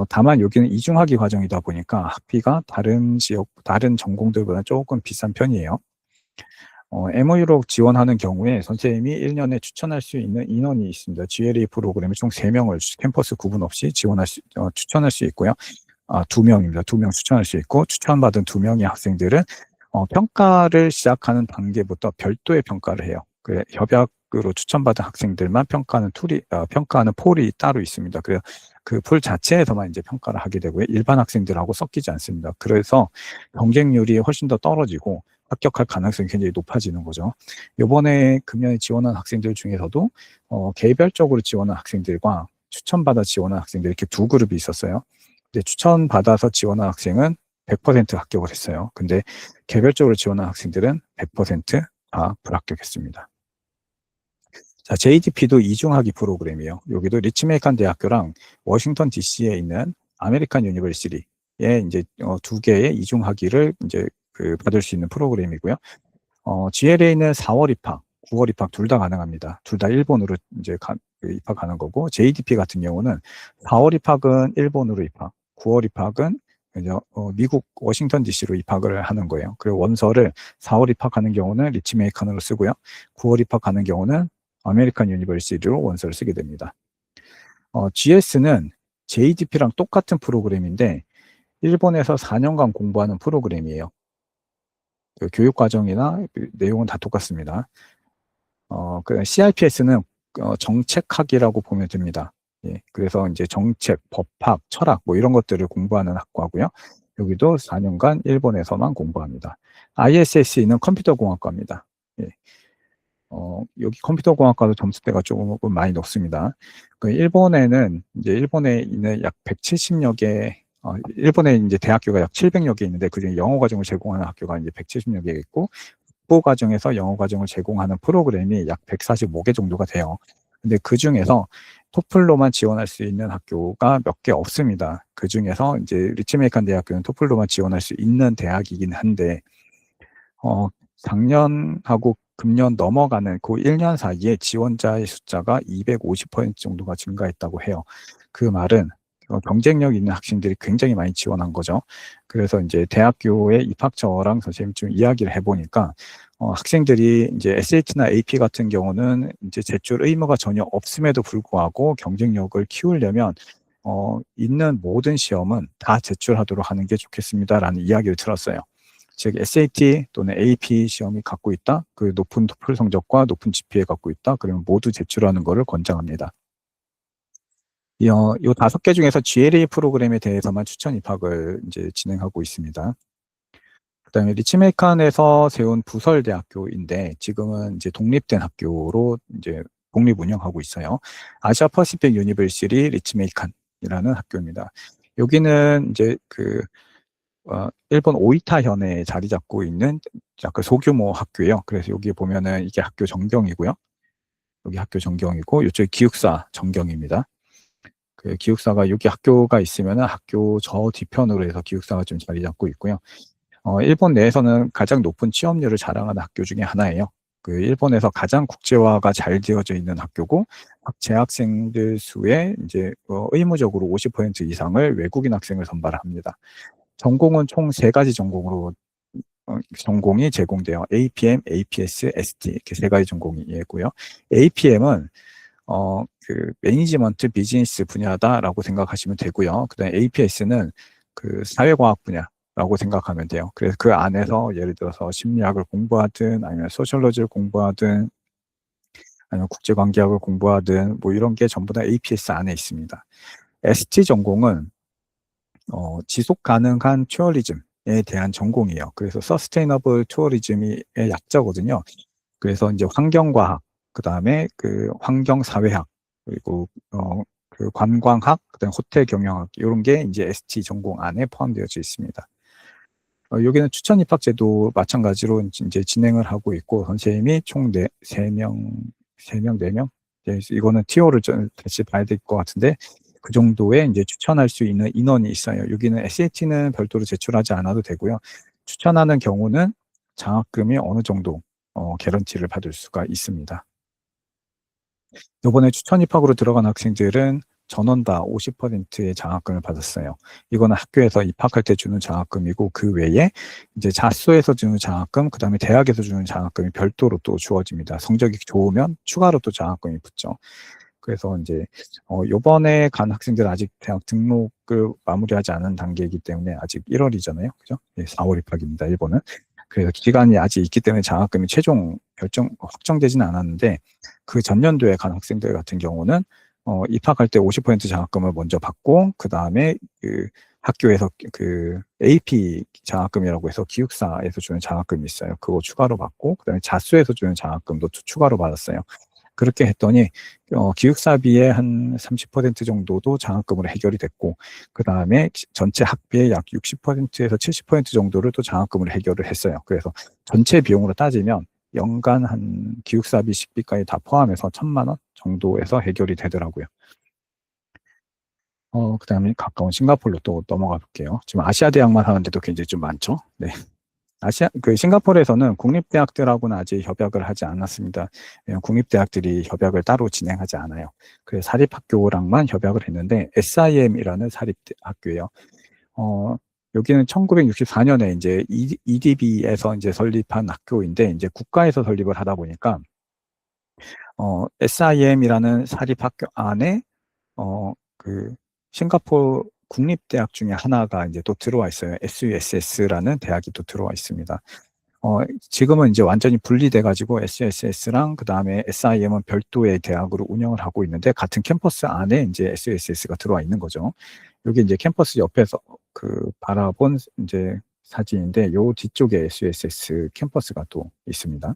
S1: 다만 여기는 이중학위 과정이다 보니까 학비가 다른 지역, 다른 전공들보다 쪼끔 비싼 편이에요. MOU로 지원하는 경우에 선생님이 1 년에 추천할 수 있는 인원이 있습니다. GLA 프로그램에 총 3 명을 캠퍼스 구분 없이 추천할 수 있고요. 2 명입니다. 2명 추천할 수 있고 추천받은 2 명의 학생들은 평가를 시작하는 단계부터 별도의 평가를 해요. 그 협약으로 추천받은 학생들만 평가하는 폴이 따로 있습니다. 그래서 그 폴 자체에서만 인제 평가를 하게 되고요. 일반 학생들하고 섞이지 않습니다. 그래서 경쟁률이 훨씬 더 떨어지고 합격할 가능성이 굉장히 높아지는 거죠. 요번에 금년에 지원한 학생들 중에서도 개별적으로 지원한 학생들과 추천받아 지원한 학생들 이렇게 2 그룹이 있었어요. 근데 추천받아서 지원한 학생은 100% 합격을 했어요. 근데 개별적으로 지원한 학생들은 100% 다 불합격했습니다. 자, JDP도 이중학위 프로그램이에요. 여기도 리츠메이칸 대학교랑 워싱턴 DC에 있는 아메리칸 유니버시티에 인제 2 개의 이중학위를 인제 받을 수 있는 프로그램이고요. GLA는 4 월 입학, 9월 입학 둘 다 가능합니다. 둘 다 일본으로 인제 입학하는 거고, JDP 같은 경우는 4월 입학은 일본으로 입학, 9월 입학은 이제 미국 워싱턴 DC로 입학을 하는 거예요. 그리고 원서를 4월 입학하는 경우는 리츠메이칸으로 쓰고요. 9월 입학하는 경우는 아메리칸 유니버시티로 원서를 쓰게 됩니다. GS는 JDP랑 똑같은 프로그램인데 일본에서 4 년간 공부하는 프로그램이에요. 그 교육 과정이나 그 내용은 다 똑같습니다. 그 CRPS는 정책학이라고 보면 됩니다. 예. 그래서 인제 정책, 법학, 철학 뭐 이런 것들을 공부하는 학과고요. 여기도 4 년간 일본에서만 공부합니다. ISSE는 컴퓨터공학과입니다. 예. 여기 컴퓨터공학과도 점수대가 쪼금 많이 높습니다. 그 일본에는 인제 일본에 있는 약 170여 개, 일본에 인제 대학교가 약 700여 개 있는데 그중에 영어 과정을 제공하는 학교가 인제 170여 개 있고, 국보 과정에서 영어 과정을 제공하는 프로그램이 약 145개 정도가 돼요. 근데 그중에서 토플로만 지원할 수 있는 학교가 몇 개 없습니다. 그중에서 인제 리츠메이칸 대학교는 토플로만 지원할 수 있는 대학이긴 한데 작년하고 금년 넘어가는 고 1년 사이에 지원자의 숫자가 250% 정도가 증가했다고 해요. 그 말은 경쟁력 있는 학생들이 굉장히 많이 지원한 거죠. 그래서 이제 대학교의 입학처랑 선생님이 좀 이야기를 해보니까 학생들이 이제 SAT나 AP 같은 경우는 이제 제출 의무가 전혀 없음에도 불구하고 경쟁력을 키우려면 있는 모든 시험은 다 제출하도록 하는 게 좋겠습니다라는 이야기를 들었어요. 즉 SAT 또는 AP 시험이 갖고 있다, 그 높은 토플 성적과 높은 GPA 갖고 있다, 그러면 모두 제출하는 것을 권장합니다. 이 5개 중에서 GLA 프로그램에 대해서만 추천 입학을 이제 진행하고 있습니다. 그다음에 리치메이칸에서 세운 부설대학교인데 지금은 이제 독립된 학교로 이제 독립 운영하고 있어요. 아시아 퍼시픽 유니버시티 리치메이칸이라는 학교입니다. 여기는 이제 일본 오이타현에 자리 잡고 있는 약간 소규모 학교예요. 그래서 여기 보면은 이게 학교 전경이고요. 여기 학교 전경이고 이쪽이 기숙사 전경입니다. 그 기숙사가 여기 학교가 있으면은 학교 저 뒤편으로 해서 기숙사가 좀 자리 잡고 있고요. 일본 내에서는 가장 높은 취업률을 자랑하는 학교 중에 하나예요. 그 일본에서 가장 국제화가 잘 되어져 있는 학교고 재학생들 수의 이제 의무적으로 50% 이상을 외국인 학생을 선발합니다. 전공은 총 3가지 전공으로 전공이 제공돼요. APM, APS, ST 이렇게 3가지 전공이 있고요. APM은 매니지먼트 비즈니스 분야다라고 생각하시면 되고요. 그다음에 APS는 그 사회과학 분야라고 생각하면 돼요. 그래서 그 안에서 예를 들어서 심리학을 공부하든 아니면 소셜로지를 공부하든 아니면 국제관계학을 공부하든 뭐 이런 게 전부 다 APS 안에 있습니다. ST 전공은 지속 가능한 투어리즘에 대한 전공이에요. 그래서 서스테이너블 투어리즘의 약자거든요. 그래서 이제 환경과학, 그 다음에 그 환경사회학, 그리고 그 관광학, 그다음에 호텔 경영학 이런 게 이제 ST 전공 안에 포함되어져 있습니다. 여기는 추천 입학 제도 마찬가지로 이제 진행을 하고 있고 선생님이 총 3명, 4명? 이거는 티오를 좀 다시 봐야 될 것 같은데 그 정도의 이제 추천할 수 있는 인원이 있어요. 여기는 SAT는 별도로 제출하지 않아도 되고요. 추천하는 경우는 장학금이 어느 정도 개런티를 받을 수가 있습니다. 이번에 추천 입학으로 들어간 학생들은 전원 다 50%의 장학금을 받았어요. 이거는 학교에서 입학할 때 주는 장학금이고 그 외에 이제 자소에서 주는 장학금, 그 다음에 대학에서 주는 장학금이 별도로 또 주어집니다. 성적이 좋으면 추가로 또 장학금이 붙죠. 그래서 이제 요번에 간 학생들은 아직 대학 등록을 마무리하지 않은 단계이기 때문에 아직 1월이잖아요. 그죠? 네, 4월 입학입니다. 일본은. 그래서 기간이 아직 있기 때문에 장학금이 최종 확정되지는 않았는데 그 전년도에 간 학생들 같은 경우는 입학할 때 50% 장학금을 먼저 받고 그 다음에 그 학교에서 그 AP 장학금이라고 해서 기숙사에서 주는 장학금이 있어요. 그거 추가로 받고 그다음에 자수에서 주는 장학금도 추가로 받았어요. 그렇게 했더니 기숙사비의 한 30% 정도도 장학금으로 해결이 됐고 그 다음에 전체 학비의 약 60%에서 70% 정도를 또 장학금으로 해결을 했어요. 그래서 전체 비용으로 따지면 연간 한 기숙사비, 식비까지 다 포함해서 1,000만 원 정도에서 해결이 되더라고요. 그 다음에 가까운 싱가포르로 또 넘어가 볼게요. 지금 아시아 대학만 하는데도 굉장히 좀 많죠. 네. 싱가포르에서는 국립대학들하고는 아직 협약을 하지 않았습니다. 국립대학들이 협약을 따로 진행하지 않아요. 그래서 사립학교랑만 협약을 했는데, SIM이라는 사립학교예요. 여기는 1964년에 이제 EDB에서 이제 설립한 학교인데, 이제 국가에서 설립을 하다 보니까, SIM이라는 사립학교 안에, 그, 싱가포르 국립대학 중에 하나가 이제 또 들어와 있어요. SUSS라는 대학이 또 들어와 있습니다. 지금은 이제 완전히 분리돼 가지고 SUSS랑 그 다음에 SIM은 별도의 대학으로 운영을 하고 있는데 같은 캠퍼스 안에 이제 SUSS가 들어와 있는 거죠. 여기 이제 캠퍼스 옆에서 그 바라본 이제 사진인데 요 뒤쪽에 SUSS 캠퍼스가 또 있습니다.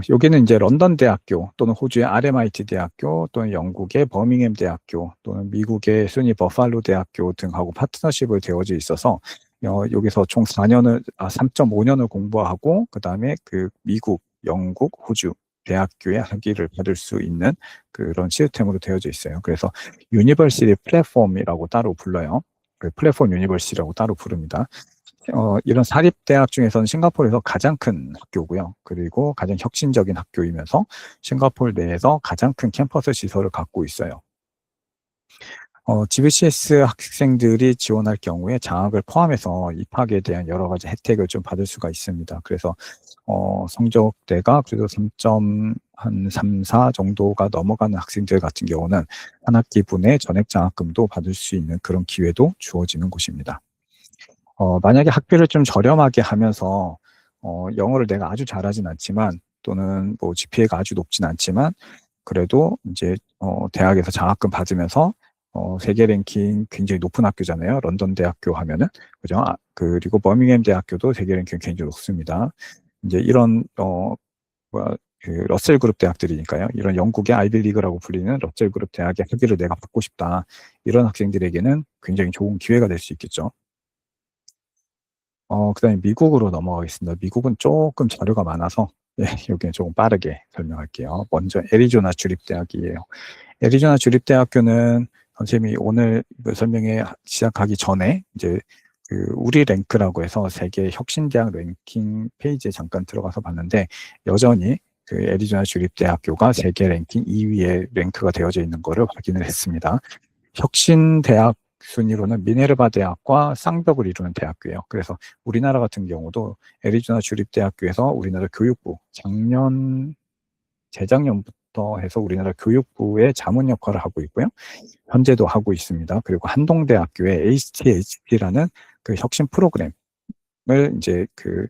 S1: 여기는 이제 런던 대학교 또는 호주의 RMIT 대학교 또는 영국의 버밍엄 대학교 또는 미국의 수니 버팔로 대학교 등하고 파트너십을 되어져 있어서 여기서 총 3.5년을 공부하고 그 다음에 그 미국, 영국, 호주 대학교의 학위를 받을 수 있는 그런 시스템으로 되어져 있어요. 그래서 유니버시티 플랫폼이라고 따로 불러요. 그 플랫폼 유니버시티라고 따로 부릅니다. 이런 사립대학 중에서는 싱가포르에서 가장 큰 학교고요. 그리고 가장 혁신적인 학교이면서 싱가포르 내에서 가장 큰 캠퍼스 시설을 갖고 있어요. GBCS 학생들이 지원할 경우에 장학을 포함해서 입학에 대한 여러 가지 혜택을 좀 받을 수가 있습니다. 그래서 성적대가 그래도 3.34 정도가 넘어가는 학생들 같은 경우는 한 학기분의 전액 장학금도 받을 수 있는 그런 기회도 주어지는 곳입니다. 만약에 학비를 좀 저렴하게 하면서 영어를 내가 아주 잘하진 않지만 또는 뭐 GPA가 아주 높진 않지만 그래도 이제 대학에서 장학금 받으면서 세계 랭킹 굉장히 높은 학교잖아요. 런던 대학교 하면은 그죠? 그리고 버밍엄 대학교도 세계 랭킹 굉장히 높습니다. 이제 이런 그 러셀 그룹 대학들이니까요. 이런 영국의 아이비리그라고 불리는 러셀 그룹 대학의 학위를 내가 받고 싶다. 이런 학생들에게는 굉장히 좋은 기회가 될 수 있겠죠. 그다음에 미국으로 넘어가겠습니다. 미국은 조금 자료가 많아서 예, 여기는 조금 빠르게 설명할게요. 먼저 애리조나 주립대학이에요. 애리조나 주립대학교는 선생님이 오늘 설명회 시작하기 전에 이제 그 우리 랭크라고 해서 세계 혁신대학 랭킹 페이지에 잠깐 들어가서 봤는데 여전히 그 애리조나 주립대학교가 세계 랭킹 2위에 랭크가 되어져 있는 것을 확인을 했습니다. 혁신대학 순위로는 미네르바 대학과 쌍벽을 이루는 대학교예요. 그래서 우리나라 같은 경우도 애리조나 주립대학교에서 우리나라 교육부 재작년부터 해서 우리나라 교육부의 자문 역할을 하고 있고요. 현재도 하고 있습니다. 그리고 한동대학교의 HTHP라는 그 혁신 프로그램을 이제 그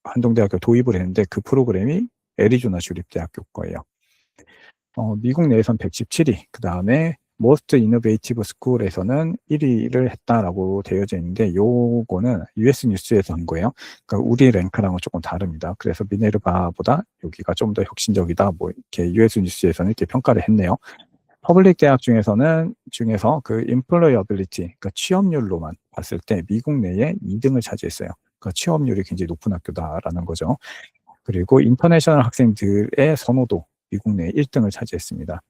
S1: 한동대학교 도입을 했는데 그 프로그램이 애리조나 주립대학교 거예요. 미국 내에선 117위, 그 다음에 Most Innovative School에서는 1위를 했다라고 되어져 있는데 요거는 US 뉴스에서 한 거예요. 그러니까 우리 랭크랑은 조금 다릅니다. 그래서 미네르바보다 여기가 좀 더 혁신적이다. 뭐 이렇게 US 뉴스에서는 이렇게 평가를 했네요. 퍼블릭 대학 중에서 그 employability, 그러니까 취업률로만 봤을 때 미국 내에 2등을 차지했어요. 그러니까 취업률이 굉장히 높은 학교다라는 거죠. 그리고 인터내셔널 학생들의 선호도 미국 내에 1등을 차지했습니다.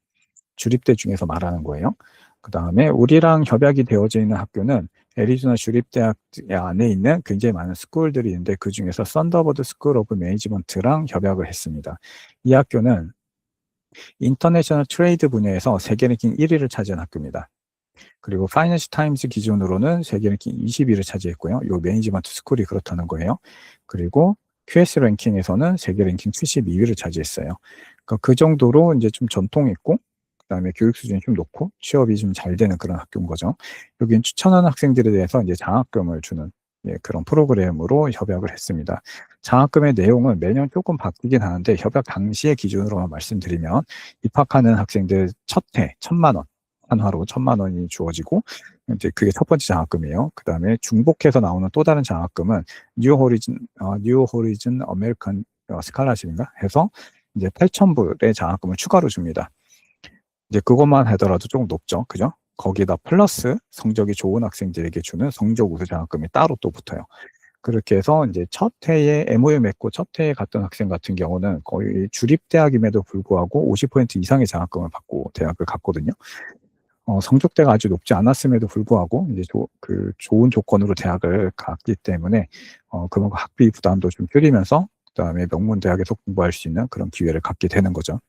S1: 주립대 중에서 말하는 거예요. 그 다음에 우리랑 협약이 되어져 있는 학교는 애리조나 주립대학 안에 있는 굉장히 많은 스쿨들이 있는데 그 중에서 썬더버드 스쿨 오브 매니지먼트랑 협약을 했습니다. 이 학교는 인터내셔널 트레이드 분야에서 세계 랭킹 1위를 차지한 학교입니다. 그리고 파이낸셜 타임즈 기준으로는 세계 랭킹 20위를 차지했고요. 이 매니지먼트 스쿨이 그렇다는 거예요. 그리고 QS 랭킹에서는 세계 랭킹 72위를 차지했어요. 그러니까 그 정도로 이제 좀 전통 있고 그다음에 교육 수준이 좀 높고 취업이 좀 잘 되는 그런 학교인 거죠. 여기는 추천하는 학생들에 대해서 이제 장학금을 주는 그런 프로그램으로 협약을 했습니다. 장학금의 내용은 매년 조금 바뀌긴 하는데 협약 당시의 기준으로만 말씀드리면 입학하는 학생들 첫 해 1,000만 원, 한화로 1,000만 원이 주어지고 이제 그게 첫 번째 장학금이에요. 그다음에 중복해서 나오는 또 다른 장학금은 뉴 호리즌 아메리칸 스칼라십인가 해서 이제 8,000불의 장학금을 추가로 줍니다. 이제 그것만 하더라도 조금 높죠. 그죠? 거기다 플러스 성적이 좋은 학생들에게 주는 성적 우수 장학금이 따로 또 붙어요. 그렇게 해서 이제 첫 해에 MOU 맺고 첫 해에 갔던 학생 같은 경우는 거의 주립대학임에도 불구하고 50% 이상의 장학금을 받고 대학을 갔거든요. 성적대가 아주 높지 않았음에도 불구하고 이제 좋은 조건으로 대학을 갔기 때문에 그만큼 학비 부담도 좀 줄이면서 그다음에 명문 대학에서 공부할 수 있는 그런 기회를 갖게 되는 거죠.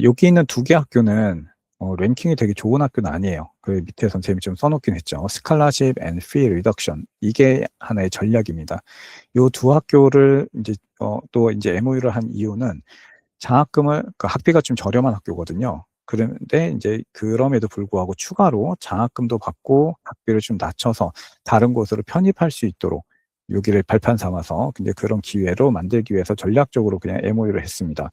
S1: 여기 있는 두 개 학교는 랭킹이 되게 좋은 학교는 아니에요. 그 밑에 선생님이 좀 써놓긴 했죠. 스칼라십 앤 피 리덕션. 이게 하나의 전략입니다. 이 두 학교를 이제 또 이제 MOU를 한 이유는 장학금을 그 학비가 좀 저렴한 학교거든요. 그런데 이제 그럼에도 불구하고 추가로 장학금도 받고 학비를 좀 낮춰서 다른 곳으로 편입할 수 있도록 여기를 발판 삼아서 근데 그런 기회로 만들기 위해서 전략적으로 그냥 MOU를 했습니다.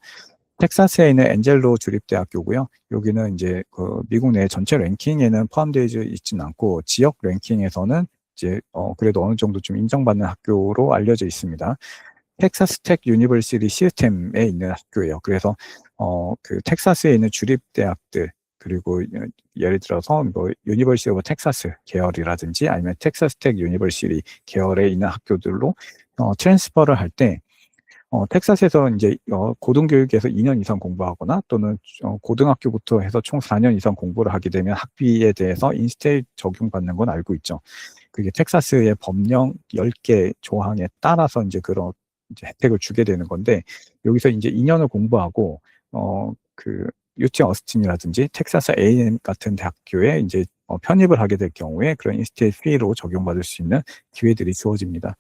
S1: 텍사스에 있는 엔젤로 주립대학교고요. 여기는 이제 그 미국 내 전체 랭킹에는 포함되어 있지는 않고 지역 랭킹에서는 이제 그래도 어느 정도 좀 인정받는 학교로 알려져 있습니다. 텍사스 텍 유니버시티 시스템에 있는 학교예요. 그래서 그 텍사스에 있는 주립대학들 그리고 예를 들어서 뭐 유니버시티 오브 텍사스 계열이라든지 아니면 텍사스 텍 유니버시티 계열에 있는 학교들로 트랜스퍼를 할때 텍사스에서 이제 고등교육에서 2년 이상 공부하거나 또는 고등학교부터 해서 총 4년 이상 공부를 하게 되면 학비에 대해서 인스테이트 적용받는 건 알고 있죠. 그게 텍사스의 법령 10개 조항에 따라서 이제 그런 이제 혜택을 주게 되는 건데 여기서 이제 2년을 공부하고 그 UT 어스틴이라든지 텍사스 A&M 같은 대학교에 이제 편입을 하게 될 경우에 그런 인스테이트 피로 적용받을 수 있는 기회들이 주어집니다.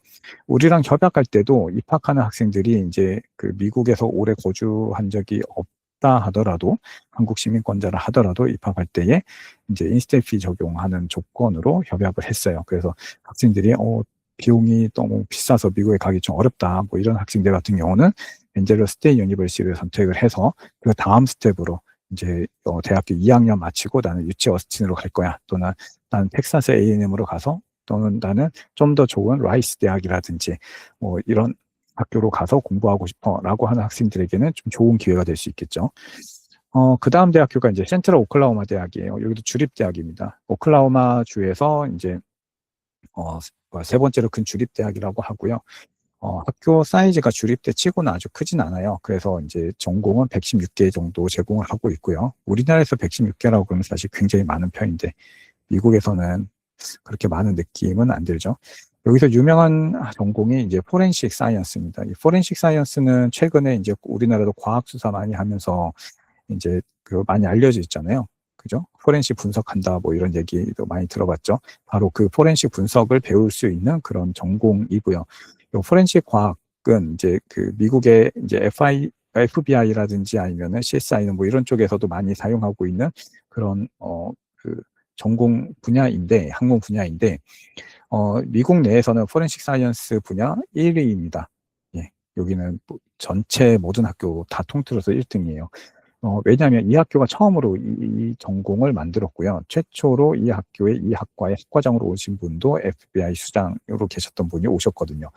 S1: 우리랑 협약할 때도 입학하는 학생들이 이제 그 미국에서 오래 거주한 적이 없다 하더라도 한국 시민권자라 하더라도 입학할 때에 이제 인스테이트 피 적용하는 조건으로 협약을 했어요. 그래서 학생들이 비용이 너무 비싸서 미국에 가기 좀 어렵다. 뭐 이런 학생들 같은 경우는 엔젤러 스테이 유니버시티를 선택을 해서 그 다음 스텝으로 이제 대학교 2학년 마치고 나는 유치 어스틴으로 갈 거야. 또는 나는 텍사스 A&M으로 가서 또는 나는 좀 더 좋은 라이스 대학이라든지 뭐 이런 학교로 가서 공부하고 싶어라고 하는 학생들에게는 좀 좋은 기회가 될 수 있겠죠. 그 다음 대학교가 이제 센트럴 오클라호마 대학이에요. 여기도 주립 대학입니다. 오클라호마 주에서 이제 세 번째로 큰 주립 대학이라고 하고요. 학교 사이즈가 주립대 치고는 아주 크진 않아요. 그래서 이제 전공은 116개 정도 제공을 하고 있고요. 우리나라에서 116개라고 그러면 사실 굉장히 많은 편인데 미국에서는 그렇게 많은 느낌은 안 들죠. 여기서 유명한 전공이 이제 포렌식 사이언스입니다. 이 포렌식 사이언스는 최근에 이제 우리나라도 과학 수사 많이 하면서 이제 그 많이 알려져 있잖아요. 그죠? 포렌식 분석한다 뭐 이런 얘기도 많이 들어봤죠. 바로 그 포렌식 분석을 배울 수 있는 그런 전공이고요. 이 포렌식 과학은 이제 그 미국의 이제 FBI라든지 아니면은 CSI는 뭐 이런 쪽에서도 많이 사용하고 있는 그런 그 전공 분야인데 학문 분야인데 미국 내에서는 포렌식 사이언스 분야 1위입니다. 예, 여기는 뭐 전체 모든 학교 다 통틀어서 1등이에요. 왜냐하면 이 학교가 처음으로 이 전공을 만들었고요. 최초로 이 학교의 이 학과의 학과장으로 오신 분도 FBI 수장으로 계셨던 분이 오셨거든요.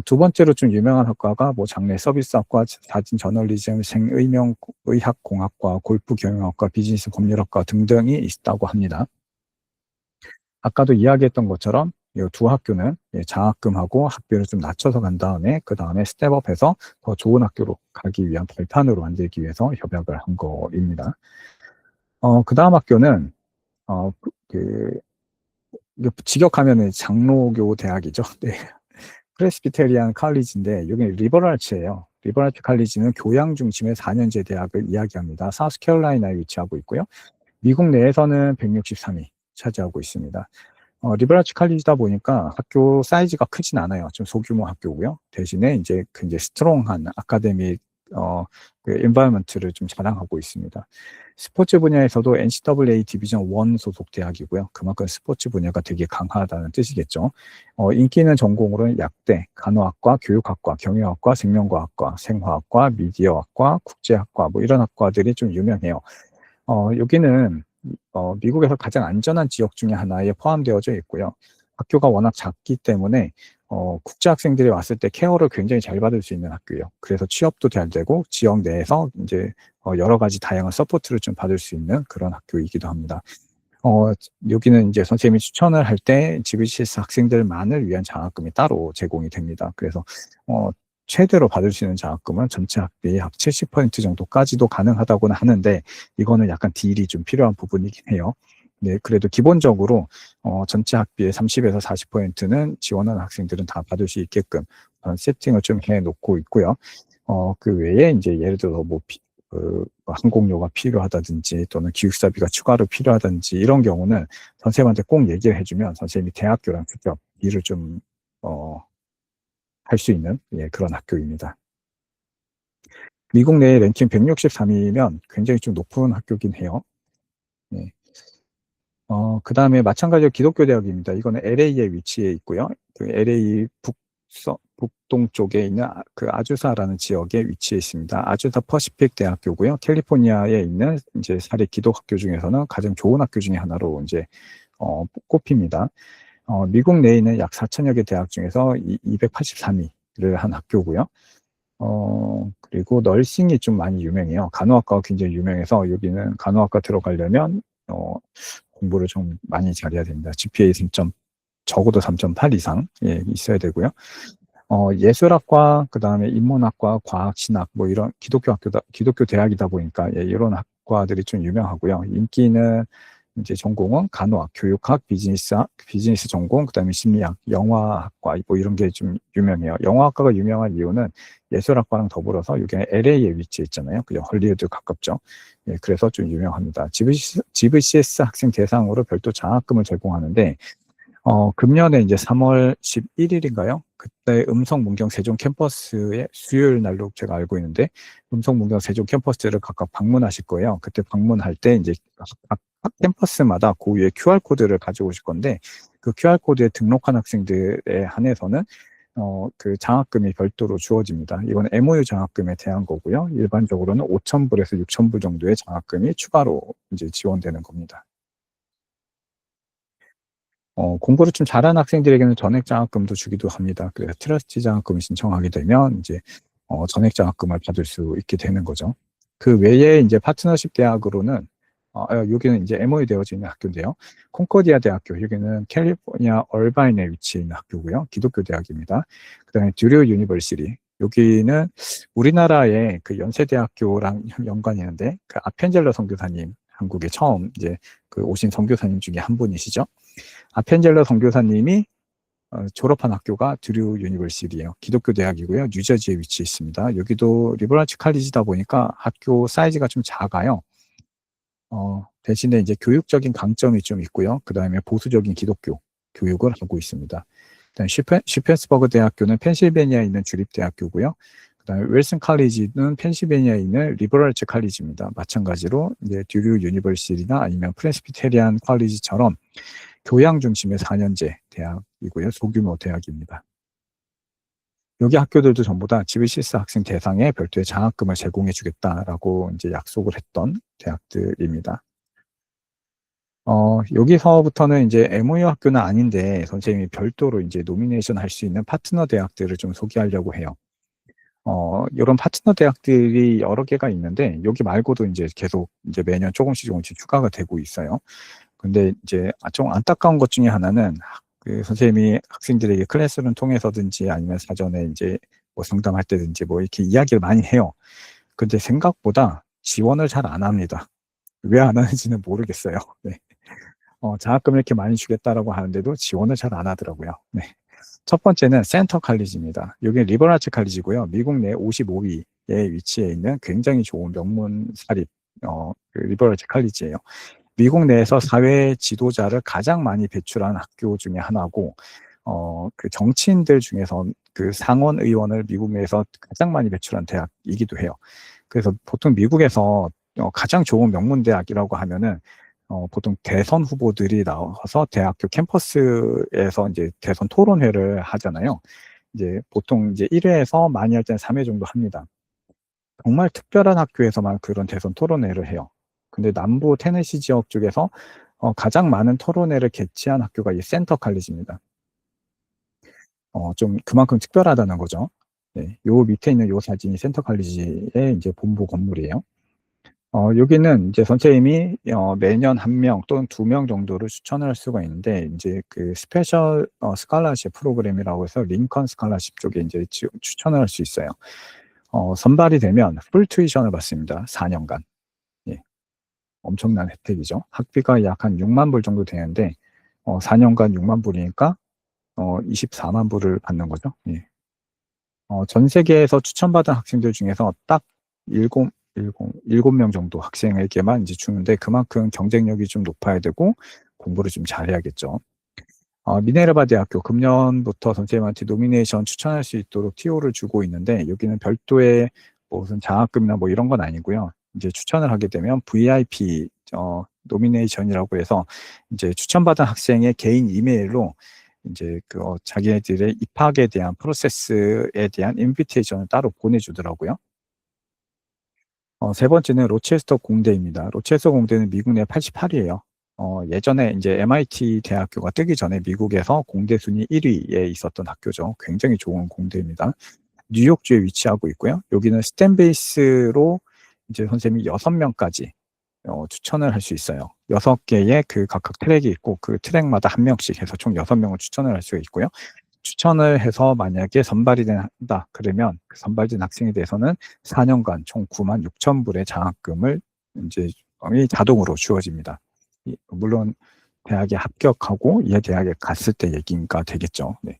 S1: 두 번째로 좀 유명한 학과가 뭐 장례 서비스학과, 사진 저널리즘, 생의명의학공학과, 골프 경영학과, 비즈니스 법률학과 등등이 있다고 합니다. 아까도 이야기했던 것처럼 이 두 학교는 장학금하고 학비를 좀 낮춰서 간 다음에 그 다음에 스텝업해서 더 좋은 학교로 가기 위한 발판으로 만들기 위해서 협약을 한 거입니다. 그 다음 학교는 이게 직역하면은 장로교 대학이죠. 네. 프레스비테리안 칼리지인데 여기는 리버럴치예요. 리버럴치 칼리지는 교양 중심의 4년제 대학을 이야기합니다. 사우스캐롤라이나에 위치하고 있고요. 미국 내에서는 163위 차지하고 있습니다. 리버럴치 칼리지다 보니까 학교 사이즈가 크진 않아요. 좀 소규모 학교고요. 대신에 이제 굉장히 스트롱한 아카데믹 그 인바이먼트를 좀 자랑하고 있습니다. 스포츠 분야에서도 NCAA 디비전 1 소속 대학이고요. 그만큼 스포츠 분야가 되게 강하다는 뜻이겠죠. 인기 있는 전공으로는 약대, 간호학과, 교육학과, 경영학과, 생명과학과, 생화학과, 미디어학과, 국제학과 뭐 이런 학과들이 좀 유명해요. 여기는 미국에서 가장 안전한 지역 중에 하나에 포함되어져 있고요. 학교가 워낙 작기 때문에 국제 학생들이 왔을 때 케어를 굉장히 잘 받을 수 있는 학교예요. 그래서 취업도 잘 되고 지역 내에서 이제 여러 가지 다양한 서포트를 좀 받을 수 있는 그런 학교이기도 합니다. 여기는 이제 선생님이 추천을 할 때 GBCS 학생들만을 위한 장학금이 따로 제공이 됩니다. 그래서 최대로 받을 수 있는 장학금은 전체 학비의 약 70% 정도까지도 가능하다고는 하는데 이거는 약간 딜이 좀 필요한 부분이긴 해요. 네, 그래도 기본적으로 전체 학비의 30에서 40%는 지원하는 학생들은 다 받을 수 있게끔 세팅을 좀 해놓고 있고요. 그 외에 이제 예를 들어 뭐 항공료가 필요하다든지 또는 기숙사비가 추가로 필요하다든지 이런 경우는 선생님한테 꼭 얘기를 해주면 선생님이 대학교랑 직접 일을 좀 할 수 있는 그런 학교입니다. 미국 내에 랭킹 163위면 굉장히 좀 높은 학교긴 해요. 네. 그 다음에 마찬가지로 기독교 대학입니다. 이거는 LA에 위치해 있고요. 그 LA 북동쪽에 있는 그 아주사라는 지역에 위치해 있습니다. 아주사 퍼시픽 대학교고요. 캘리포니아에 있는 이제 사립 기독학교 중에서는 가장 좋은 학교 중에 하나로 이제 꼽힙니다. 미국 내에 있는 약 4천여 개 대학 중에서 283위를 한 학교고요. 그리고 널싱이 좀 많이 유명해요. 간호학과가 굉장히 유명해서 여기는 간호학과 들어가려면 공부를 좀 많이 잘해야 됩니다. GPA 3점, 적어도 3.8 이상 있어야 되고요. 예술학과, 그 다음에 인문학과, 과학신학, 뭐 이런 기독교 대학이다 보니까 이런 학과들이 좀 유명하고요. 인기는 이제 전공은 간호학, 교육학, 비즈니스 전공, 그다음에 심리학, 영화학과 뭐 이런 게 좀 유명해요. 영화학과가 유명한 이유는 예술학과랑 더불어서 이게 LA에 위치해 있잖아요. 그냥 헐리우드 가깝죠. 예, 그래서 좀 유명합니다. GVCS 학생 대상으로 별도 장학금을 제공하는데 금년에 이제 3월 11일인가요? 그때 음성문경 세종 캠퍼스의 수요일 날로 제가 알고 있는데, 음성문경 세종 캠퍼스를 각각 방문하실 거예요. 그때 방문할 때 이제 각 캠퍼스마다 그 위에 QR코드를 가져오실 건데, 그 QR코드에 등록한 학생들에 한해서는 그 장학금이 별도로 주어집니다. 이건 MOU 장학금에 대한 거고요. 일반적으로는 5,000불에서 6,000불 정도의 장학금이 추가로 이제 지원되는 겁니다. 공부를 좀 잘하는 학생들에게는 전액 장학금도 주기도 합니다. 그래서 트러스트 장학금 신청하게 되면 이제 전액 장학금을 받을 수 있게 되는 거죠. 그 외에 이제 파트너십 대학으로는 여기는 이제 MOU 되어져 있는 학교인데요. 콩코디아 대학교, 여기는 캘리포니아 얼바인에 위치해 있는 학교고요. 기독교 대학입니다. 그다음에 듀류 유니버시티, 여기는 우리나라의 그 연세대학교랑 연관이 있는데 그 아펜젤러 선교사님, 한국에 처음 이제 그 오신 선교사님 중에 한 분이시죠. 아펜젤러 선교사님이 졸업한 학교가 듀류 유니버시티예요. 기독교 대학이고요. 뉴저지에 위치해 있습니다. 여기도 리버럴치 칼리지다 보니까 학교 사이즈가 좀 작아요. 대신에 이제 교육적인 강점이 좀 있고요. 그 다음에 보수적인 기독교 교육을 하고 있습니다. 일단 슈펜스버그 대학교는 펜실베니아에 있는 주립대학교고요. 그 다음에 윌슨 칼리지는 펜실베니아에 있는 리버럴치 칼리지입니다. 마찬가지로 이제 듀류 유니버시티나 아니면 프레스비테리안 칼리지처럼 교양 중심의 4년제 대학이고요. 소규모 대학입니다. 여기 학교들도 전부 다 GBCS 학생 대상에 별도의 장학금을 제공해 주겠다라고 이제 약속을 했던 대학들입니다. 여기서부터는 이제 MOU 학교는 아닌데 선생님이 별도로 이제 노미네이션 할 수 있는 파트너 대학들을 좀 소개하려고 해요. 이런 파트너 대학들이 여러 개가 있는데 여기 말고도 이제 계속 이제 매년 조금씩 추가가 되고 있어요. 근데 이제 좀 안타까운 것 중에 하나는 그 선생님이 학생들에게 클래스룸 통해서든지 아니면 사전에 이제 뭐 상담할 때든지 뭐 이렇게 이야기를 많이 해요. 근데 생각보다 지원을 잘 안 합니다. 왜 안 하는지는 모르겠어요. 네. 장학금 이렇게 많이 주겠다라고 하는데도 지원을 잘 안 하더라고요. 네. 첫 번째는 센터 칼리지입니다. 여기 리버럴치 칼리지고요. 미국 내 55위에 위치해 있는 굉장히 좋은 명문 사립 그 리버럴치 칼리지예요. 미국 내에서 사회 지도자를 가장 많이 배출한 학교 중에 하나고, 그 정치인들 중에서 그 상원 의원을 미국 내에서 가장 많이 배출한 대학이기도 해요. 그래서 보통 미국에서 가장 좋은 명문 대학이라고 하면은 보통 대선 후보들이 나와서 대학교 캠퍼스에서 이제 대선 토론회를 하잖아요. 이제 보통 이제 1회에서 많이 할 때는 3회 정도 합니다. 정말 특별한 학교에서만 그런 대선 토론회를 해요. 근데 남부 테네시 지역 쪽에서 가장 많은 토론회를 개최한 학교가 이 센터 칼리지입니다. 좀 그만큼 특별하다는 거죠. 네, 요 밑에 있는 요 사진이 센터 칼리지의 이제 본부 건물이에요. 여기는 이제 선생님이 매년 1명 또는 2명 정도를 추천을 할 수가 있는데, 이제 그 스페셜 스칼라십 프로그램이라고 해서 링컨 스칼라십 쪽에 이제 추천을 할 수 있어요. 선발이 되면 풀 튜이션을 받습니다. 4년간. 예, 엄청난 혜택이죠. 학비가 약 한 6만 불 정도 되는데 4년간 6만 불이니까 24만 불을 받는 거죠. 예. 전 세계에서 추천받은 학생들 중에서 딱 7명 정도 학생에게만 이제 주는데, 그만큼 경쟁력이 좀 높아야 되고 공부를 좀 잘해야겠죠. 미네르바 대학교 금년부터 선생님한테 노미네이션 추천할 수 있도록 TO를 주고 있는데, 여기는 별도의 무슨 장학금이나 뭐 이런 건 아니고요. 이제 추천을 하게 되면 VIP 노미네이션이라고 해서 이제 추천받은 학생의 개인 이메일로 이제 그 자기네들의 입학에 대한 프로세스에 대한 인비테이션을 따로 보내주더라고요. 세 번째는 로체스터 공대입니다. 로체스터 공대는 미국 내 88위예요. 예전에 이제 MIT 대학교가 뜨기 전에 미국에서 공대 순위 1위에 있었던 학교죠. 굉장히 좋은 공대입니다. 뉴욕주에 위치하고 있고요. 여기는 스탠 베이스로 이제 선생님이 6명까지 추천을 할 수 있어요. 6개의 그 각각 트랙이 있고 그 트랙마다 1명씩 해서 총 6명을 추천을 할 수가 있고요. 추천을 해서 만약에 선발이 된다 그러면 그 선발된 학생에 대해서는 4년간 총 9만 6천 불의 장학금을 이제 자동으로 주어집니다. 물론 대학에 합격하고 이 대학에 갔을 때 얘기가 되겠죠. 네.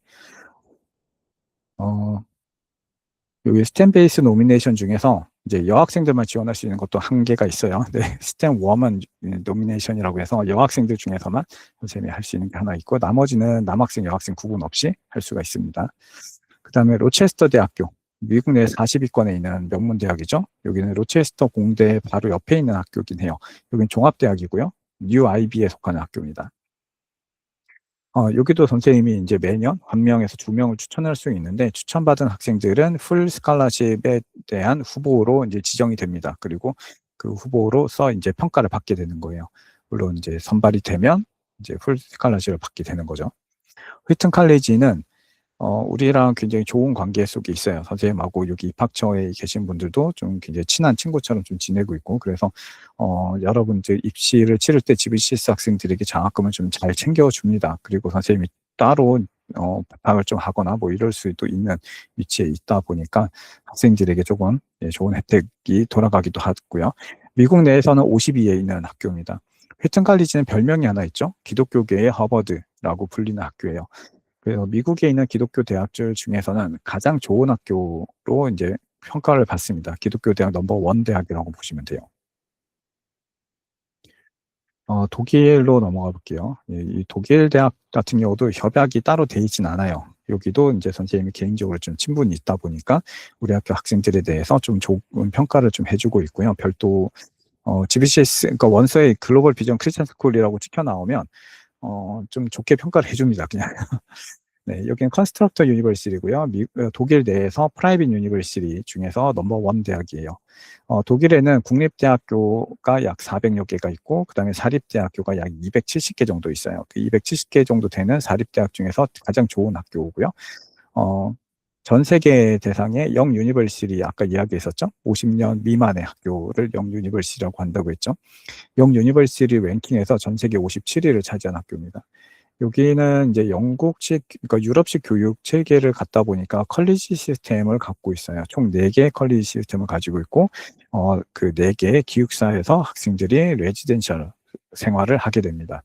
S1: 여기 스템 베이스 노미네이션 중에서 이제 여학생들만 지원할 수 있는 것도 한계가 있어요. 네, 스템 워먼 노미네이션이라고 해서 여학생들 중에서만 선생님이 할 수 있는 게 하나 있고, 나머지는 남학생, 여학생 구분 없이 할 수가 있습니다. 그 다음에 로체스터 대학교, 미국 내 40위권에 있는 명문 대학이죠. 여기는 로체스터 공대 바로 옆에 있는 학교긴 해요. 여기는 종합대학이고요. 뉴 아이비에 속하는 학교입니다. 여기도 선생님이 이제 매년 1명에서 2명을 추천할 수 있는데, 추천받은 학생들은 풀 스칼라십에 대한 후보로 이제 지정이 됩니다. 그리고 그 후보로서 이제 평가를 받게 되는 거예요. 물론 이제 선발이 되면 이제 풀 스칼라십을 받게 되는 거죠. 휘튼 칼리지는 우리랑 굉장히 좋은 관계 속에 있어요. 선생님하고 여기 입학처에 계신 분들도 좀 굉장히 친한 친구처럼 좀 지내고 있고, 그래서 여러분들 입시를 치를 때 GBCS 학생들에게 장학금을 좀 잘 챙겨줍니다. 그리고 선생님이 따로 부탁을 좀 하거나 뭐 이럴 수도 있는 위치에 있다 보니까 학생들에게 조금 좋은 혜택이 돌아가기도 하고요. 미국 내에서는 50위에 있는 학교입니다. 휘튼 칼리지는 별명이 하나 있죠. 기독교계의 하버드라고 불리는 학교예요. 그래서 미국에 있는 기독교 대학들 중에서는 가장 좋은 학교로 이제 평가를 받습니다. 기독교 대학 넘버 원 대학이라고 보시면 돼요. 독일로 넘어가 볼게요. 이 독일 대학 같은 경우도 협약이 따로 돼 있진 않아요. 여기도 이제 선생님이 개인적으로 좀 친분이 있다 보니까 우리 학교 학생들에 대해서 좀 좋은 평가를 좀 해주고 있고요. 별도 GBCS, 그러니까 원서에 글로벌 비전 크리스천 스쿨이라고 찍혀 나오면 좀 좋게 평가를 해줍니다. 그냥. 네, 여기는 컨스트럭터 유니버시티고요. 독일 내에서 프라이빗 유니버시티 중에서 넘버 원 대학이에요. 독일에는 국립대학교가 약 400여 개가 있고, 그 다음에 사립대학교가 약 270개 정도 있어요. 그 270개 정도 되는 사립대학 중에서 가장 좋은 학교고요. 전 세계 대상의 영 유니버시티, 아까 이야기했었죠? 50년 미만의 학교를 영 유니버시티라고 한다고 했죠. 영 유니버시티 랭킹에서 전 세계 57위를 차지한 학교입니다. 여기는 이제 영국식, 그러니까 유럽식 교육 체계를 갖다 보니까 컬리지 시스템을 갖고 있어요. 총 4개의 컬리지 시스템을 가지고 있고, 그 4개의 기숙사에서 학생들이 레지덴셜 생활을 하게 됩니다.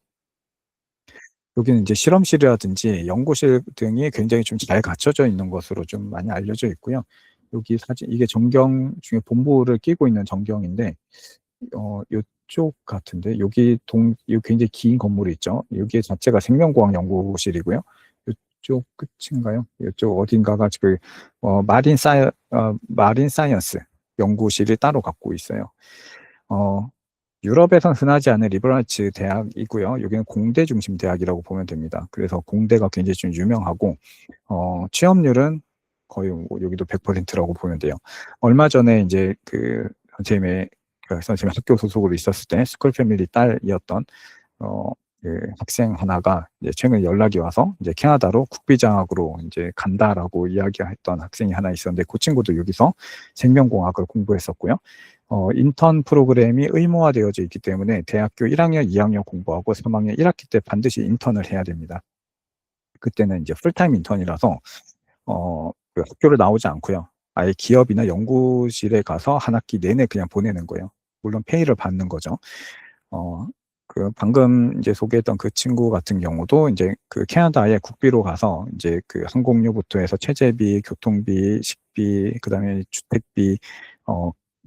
S1: 여기는 이제 실험실이라든지 연구실 등이 굉장히 좀 잘 갖춰져 있는 것으로 좀 많이 알려져 있고요. 여기 사진, 이게 전경 중에 본부를 끼고 있는 전경인데, 요쪽 같은데, 여기 굉장히 긴 건물이 있죠. 여기 자체가 생명과학 연구실이고요. 요쪽 끝인가요? 요쪽 어딘가가 지금, 마린 사이언스 연구실이 따로 갖고 있어요. 유럽에선 흔하지 않은 리버럴아츠 대학이고요. 여기는 공대 중심 대학이라고 보면 됩니다. 그래서 공대가 굉장히 좀 유명하고, 취업률은 거의 여기도 100%라고 보면 돼요. 얼마 전에 이제 선생님의 학교 소속으로 있었을 때 스쿨 패밀리 딸이었던 학생 하나가 이제 최근에 연락이 와서 이제 캐나다로 국비장학으로 이제 간다라고 이야기했던 학생이 하나 있었는데, 그 친구도 여기서 생명공학을 공부했었고요. 인턴 프로그램이 의무화되어져 있기 때문에 대학교 1학년, 2학년 공부하고 3학년 1학기 때 반드시 인턴을 해야 됩니다. 그때는 이제 풀타임 인턴이라서 그 학교를 나오지 않고요. 아예 기업이나 연구실에 가서 한 학기 내내 그냥 보내는 거예요. 물론 페이를 받는 거죠. 그 방금 이제 소개했던 그 친구 같은 경우도 이제 그 캐나다에 국비로 가서 이제 그 항공료부터 해서 체재비, 교통비, 식비, 그다음에 주택비,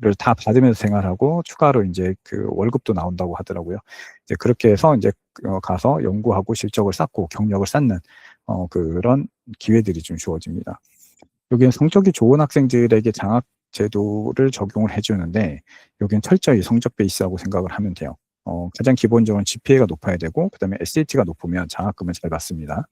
S1: 를 다 받으면서 생활하고 추가로 이제 그 월급도 나온다고 하더라고요. 이제 그렇게 해서 이제 가서 연구하고 실적을 쌓고 경력을 쌓는 그런 기회들이 좀 주어집니다. 여기는 성적이 좋은 학생들에게 장학 제도를 적용을 해주는데, 여기는 철저히 성적 베이스라고 생각을 하면 돼요. 가장 기본적으로 GPA가 높아야 되고, 그 다음에 SAT가 높으면 장학금을 잘 받습니다.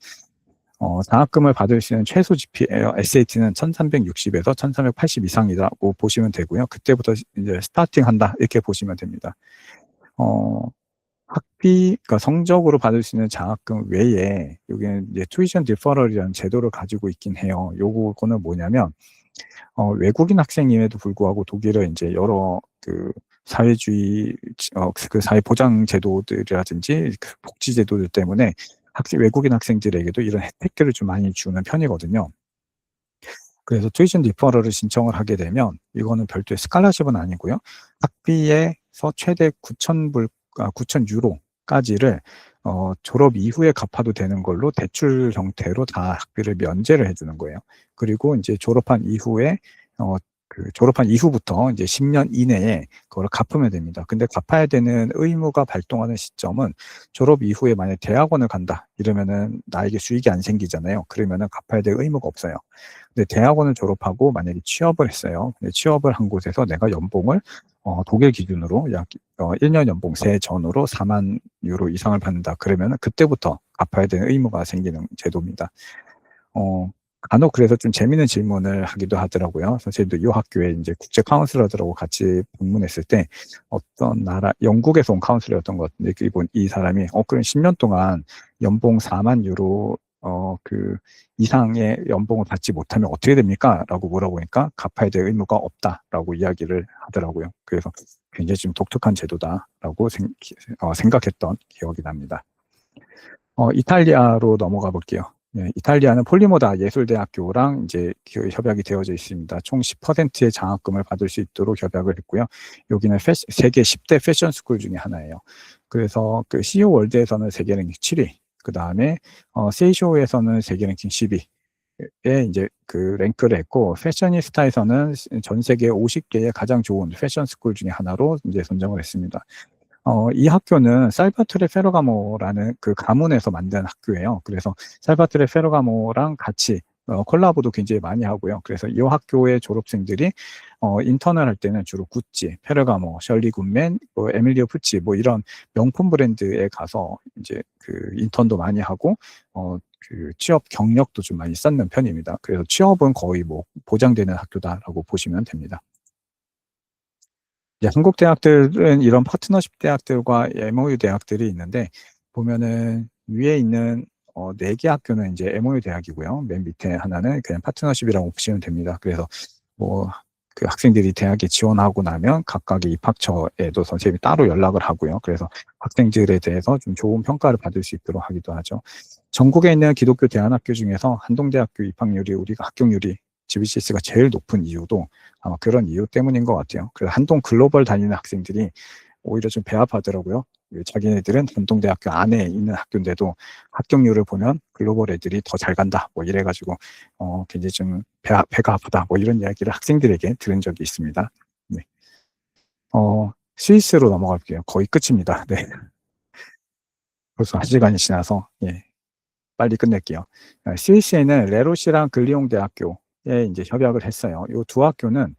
S1: 장학금을 받을 수 있는 최소 GPA, SAT는 1360에서 1380 이상이라고 보시면 되고요. 그때부터 이제 스타팅 한다, 이렇게 보시면 됩니다. 그러니까 성적으로 받을 수 있는 장학금 외에 여기는 이제 투이션 디퍼럴이라는 제도를 가지고 있긴 해요. 요거는 뭐냐면, 외국인 학생임에도 불구하고 독일은 이제 여러 그 사회주의, 그 사회 보장 제도들이라든지 그 복지 제도들 때문에 외국인 학생들에게도 이런 혜택들을 좀 많이 주는 편이거든요. 그래서 투이션 디퍼럴을 신청을 하게 되면, 이거는 별도의 스칼라십은 아니고요. 학비에서 최대 9,000불, 9,000유로가 까지를 졸업 이후에 갚아도 되는 걸로 대출 형태로 다 학비를 면제를 해 주는 거예요. 그리고 인제 졸업한 이후에 졸업한 이후부터 이제 10년 이내에 그거를 갚으면 됩니다. 근데 갚아야 되는 의무가 발동하는 시점은 졸업 이후에 만약에 대학원을 간다 이러면은 나에게 수익이 안 생기잖아요. 그러면은 갚아야 될 의무가 없어요. 근데 대학원을 졸업하고 만약에 취업을 했어요. 근데 취업을 한 곳에서 내가 연봉을 독일 기준으로 약 1년 연봉 세전으로 4만 유로 이상을 받는다 그러면은 그때부터 갚아야 되는 의무가 생기는 제도입니다. 어 간혹 그래서 좀 재미있는 질문을 하기도 하더라고요. 선생님도 이 학교에 인제 국제 카운슬러들하고 같이 방문했을 때 어떤 나라 영국에서 온 카운슬러였던 것 같은데 이 사람이 그럼 10년 동안 연봉 4만 유로 이상의 연봉을 받지 못하면 어떻게 됩니까?"라고 물어보니까 "갚아야 될 의무가 없다."라고 이야기를 하더라고요. 그래서 '굉장히 좀 독특한 제도다.'라고 생각했던 기억이 납니다. 이탈리아로 넘어가 볼게요. 네, 이탈리아는 폴리모다 예술대학교랑 이제 협약이 되어져 있습니다. 총 10%의 장학금을 받을 수 있도록 협약을 했고요. 여기는 세계 10대 패션 스쿨 중에 하나예요. 그래서 그 CEO 월드에서는 세계 랭킹 7위, 그다음에 세이쇼에서는 세계 랭킹 10위 에 이제 그 랭크를 했고, 패셔니스타에서는 전 세계 50개의 가장 좋은 패션 스쿨 중에 하나로 이제 선정을 했습니다. 이 학교는 살바토레 페르가모라는 그 가문에서 만든 학교예요. 그래서 살바토레 페르가모랑 같이 콜라보도 굉장히 많이 하고요. 그래서 이 학교의 졸업생들이 인턴을 할 때는 주로 구찌, 페르가모, 셜리 굿맨, 뭐 에밀리오 푸치 뭐 이런 명품 브랜드에 가서 이제 그 인턴도 많이 하고 취업 경력도 좀 많이 쌓는 편입니다. 그래서 취업은 거의 뭐 보장되는 학교다라고 보시면 됩니다. 이제 한국 대학들은 이런 파트너십 대학들과 MOU 대학들이 있는데, 보면은 위에 있는 4개 학교는 이제 MOU 대학이고요. 맨 밑에 하나는 그냥 파트너십이라고 보시면 됩니다. 그래서 뭐 그 학생들이 대학에 지원하고 나면 각각의 입학처에도 선생님이 따로 연락을 하고요. 그래서 학생들에 대해서 좀 좋은 평가를 받을 수 있도록 하기도 하죠. 전국에 있는 기독교 대안학교 중에서 한동대학교 입학률이, 우리가 합격률이 GBCS가 제일 높은 이유도 아마 그런 이유 때문인 것 같아요. 그래서 한동 글로벌 다니는 학생들이 오히려 좀 배 아파하더라고요. 자기네들은 한동대학교 안에 있는 학교인데도 합격률을 보면 글로벌 애들이 더 잘 간다 뭐 이래가지고 굉장히 좀 배가 아프다 뭐 이런 이야기를 학생들에게 들은 적이 있습니다. 네. 스위스로 넘어갈게요. 거의 끝입니다. 네. 벌써 1시간이 지나서 예, 빨리 끝낼게요. 스위스에는 레로시랑 글리옹 대학교에 이제 협약을 했어요. 이 두 학교는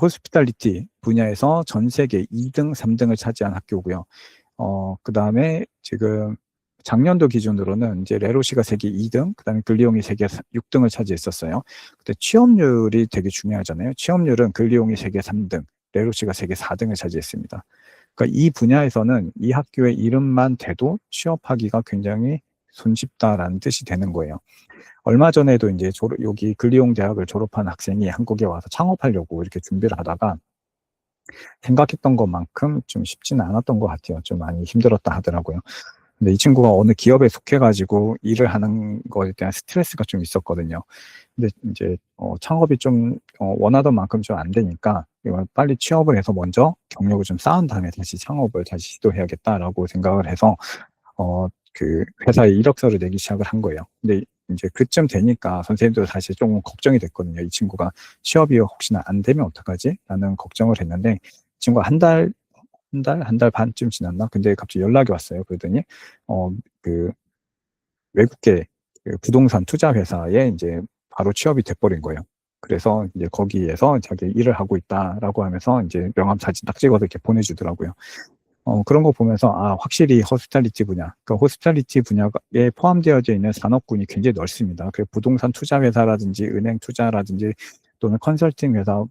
S1: 호스피탈리티 분야에서 전 세계 2등, 3등을 차지한 학교고요. 그다음에 지금 작년도 기준으로는 이제 레로시가 세계 2등, 그다음에 글리옹이 세계 6등을 차지했었어요. 근데 취업률이 되게 중요하잖아요. 취업률은 글리옹이 세계 3등, 레로시가 세계 4등을 차지했습니다. 그러니까 이 분야에서는 이 학교의 이름만 대도 취업하기가 굉장히 손쉽다라는 뜻이 되는 거예요. 얼마 전에도 이제 여기 글리옹 대학을 졸업한 학생이 한국에 와서 창업하려고 이렇게 준비를 하다가 생각했던 것만큼 좀 쉽지는 않았던 것 같아요. 좀 많이 힘들었다 하더라고요. 근데 이 친구가 어느 기업에 속해가지고 일을 하는 거에 대한 스트레스가 좀 있었거든요. 근데 이제 창업이 좀 원하던 만큼 좀 안 되니까 이걸 빨리 취업을 해서 먼저 경력을 좀 쌓은 다음에 다시 창업을 다시 시도해야겠다라고 생각을 해서 그 회사에 이력서를 내기 시작을 한 거예요. 근데 이제 그쯤 되니까 선생님도 사실 좀 걱정이 됐거든요. 이 친구가 취업이 혹시나 안 되면 어떡하지? 라는 걱정을 했는데, 이 친구가 한 달 반쯤 지났나? 근데 갑자기 연락이 왔어요. 그러더니 어 그 외국계 그 부동산 투자 회사에 인제 바로 취업이 돼 버린 거예요. 그래서 이제 거기에서 자기 "일을 하고 있다."라고 하면서 인제 명함 사진 딱 찍어서 이렇게 보내주더라고요. 그런 거 보면서 확실히 호스피탈리티 분야, 그러니까 호스피탈리티 분야에 포함되어져 있는 산업군이 굉장히 넓습니다. 그 부동산 투자 회사라든지 은행 투자라든지 또는 컨설팅 회사,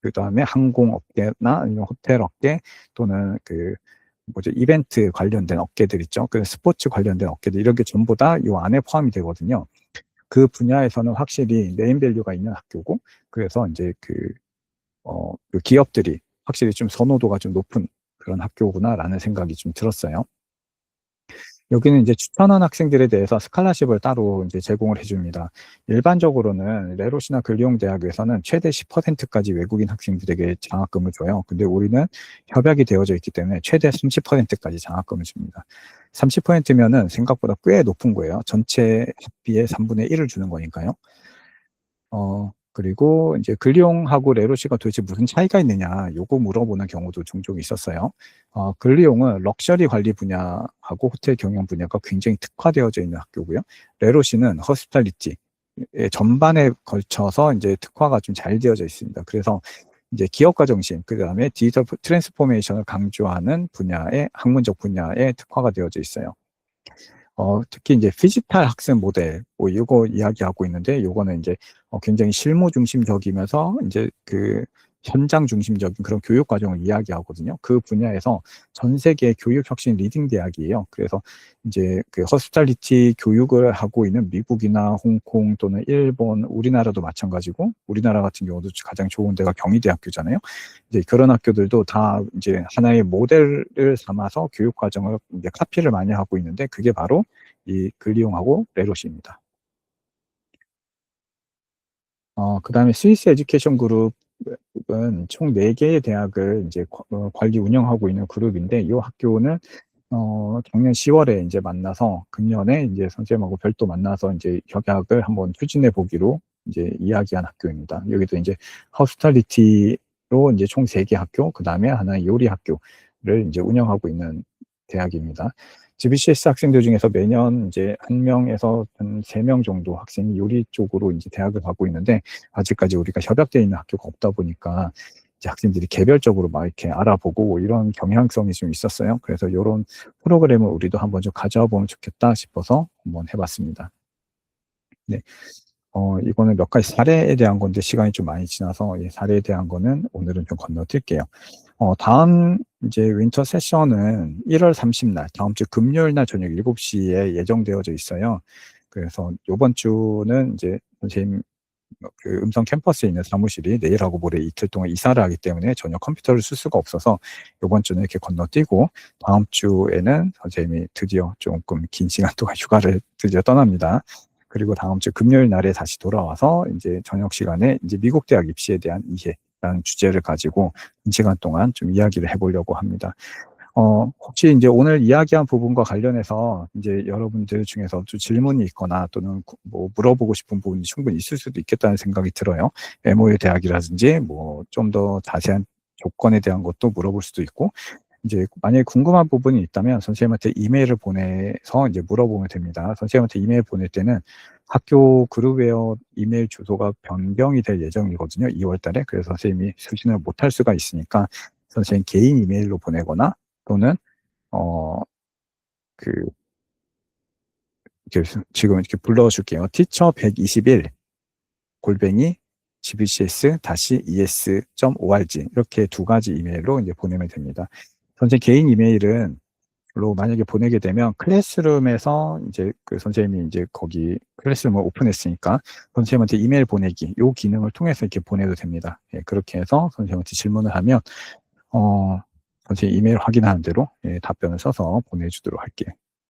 S1: 그다음에 항공업계나 아니면 호텔 업계, 또는 이벤트 관련된 업계들 있죠. 그 스포츠 관련된 업계들, 이런 게 전부 다 요 안에 포함이 되거든요. 그 분야에서는 확실히 네임 밸류가 있는 학교고, 그래서 인제 그 기업들이 확실히 좀 선호도가 좀 높은 그런 학교구나라는 생각이 좀 들었어요. 여기는 이제 추천한 학생들에 대해서 스칼라십을 따로 이제 제공을 해줍니다. 일반적으로는 레롯이나 글리옹 대학에서는 최대 10%까지 외국인 학생들에게 장학금을 줘요. 근데 우리는 협약이 되어져 있기 때문에 최대 30%까지 장학금을 줍니다. 30%면은 생각보다 꽤 높은 거예요. 전체 학비의 3분의 1을 주는 거니까요. 그리고 이제 글리용하고 레로시가 도대체 무슨 차이가 있느냐, 요거 물어보는 경우도 종종 있었어요. 글리용은 럭셔리 관리 분야하고 호텔 경영 분야가 굉장히 특화되어져 있는 학교고요. 레로시는 허스피탈리티 전반에 걸쳐서 이제 특화가 좀 잘 되어져 있습니다. 그래서 이제 기업가 정신, 그 다음에 디지털 트랜스포메이션을 강조하는 분야의 학문적 분야에 특화가 되어져 있어요. 특히 이제 피지털 학습 모델, 뭐 이거 이야기하고 있는데, 요거는 이제 굉장히 실무 중심적이면서 이제 그 현장 중심적인 그런 교육 과정을 이야기하거든요. 그 분야에서 전 세계 교육 혁신 리딩 대학이에요. 그래서 이제 그 허스피탈리티 교육을 하고 있는 미국이나 홍콩 또는 일본, 우리나라도 마찬가지고, 우리나라 같은 경우도 가장 좋은 데가 경희대학교잖아요. 이제 그런 학교들도 다 이제 하나의 모델을 삼아서 교육 과정을 이제 카피를 많이 하고 있는데, 그게 바로 이 글리용하고 레롯입니다. 그다음에 스위스 에듀케이션 그룹은 총 4개의 대학을 이제 관리 운영하고 있는 그룹인데, 이 학교는 작년 10월에 이제 만나서 금년에 이제 선생님하고 별도 만나서 이제 협약을 한번 추진해 보기로 이제 이야기한 학교입니다. 여기도 이제 허스피탈리티로 이제 총 3개 학교, 그 다음에 하나의 요리 학교를 이제 운영하고 있는 대학입니다. GBCS 학생들 중에서 매년 이제 1명에서 한 3명 정도 학생이 요리 쪽으로 이제 대학을 가고 있는데, 아직까지 우리가 협약되어 있는 학교가 없다 보니까 이제 학생들이 개별적으로 막 이렇게 알아보고 이런 경향성이 좀 있었어요. 그래서 이런 프로그램을 우리도 한번 좀 가져와 보면 좋겠다 싶어서 한번 해봤습니다. 네. 이거는 몇 가지 사례에 대한 건데 시간이 좀 많이 지나서 이 사례에 대한 거는 오늘은 좀 건너뛸게요. 다음 이제 윈터 세션은 1월 30날, 다음 주 금요일 날 저녁 7시에 예정되어져 있어요. 그래서 이번 주는 이제 선생님 그 음성 캠퍼스에 있는 사무실이 내일하고 모레 이틀 동안 이사를 하기 때문에 전혀 컴퓨터를 쓸 수가 없어서 이번 주는 이렇게 건너뛰고, 다음 주에는 선생님이 드디어 조금 긴 시간 동안 휴가를 드디어 떠납니다. 그리고 다음 주 금요일 날에 다시 돌아와서 이제 저녁 시간에 이제 미국 대학 입시에 대한 이해라는 주제를 가지고 긴 시간 동안 좀 이야기를 해보려고 합니다. 혹시 이제 오늘 이야기한 부분과 관련해서 이제 여러분들 중에서 좀 질문이 있거나 또는 뭐 물어보고 싶은 부분이 충분히 있을 수도 있겠다는 생각이 들어요. MOU 대학이라든지 뭐 좀 더 자세한 조건에 대한 것도 물어볼 수도 있고, 이제 만약에 궁금한 부분이 있다면 선생님한테 이메일을 보내서 이제 물어보면 됩니다. 선생님한테 이메일 보낼 때는 학교 그룹웨어 이메일 주소가 변경이 될 예정이거든요. 2월 달에. 그래서 선생님이 수신을 못할 수가 있으니까 선생님 개인 이메일로 보내거나 또는 어, 그, 지금 이렇게 불러줄게요. teacher 121 골뱅이 gbcs-es.org 이렇게 2가지 이메일로 이제 보내면 됩니다. 선생님 개인 이메일은 로 만약에 보내게 되면 클래스룸에서 이제 그 선생님이 이제 거기 클래스룸을 오픈했으니까 선생님한테 이메일 보내기 요 기능을 통해서 이렇게 보내도 됩니다. 예, 그렇게 해서 선생님한테 질문을 하면 선생님 이메일 확인하는 대로 예, 답변을 써서 보내주도록 할게요.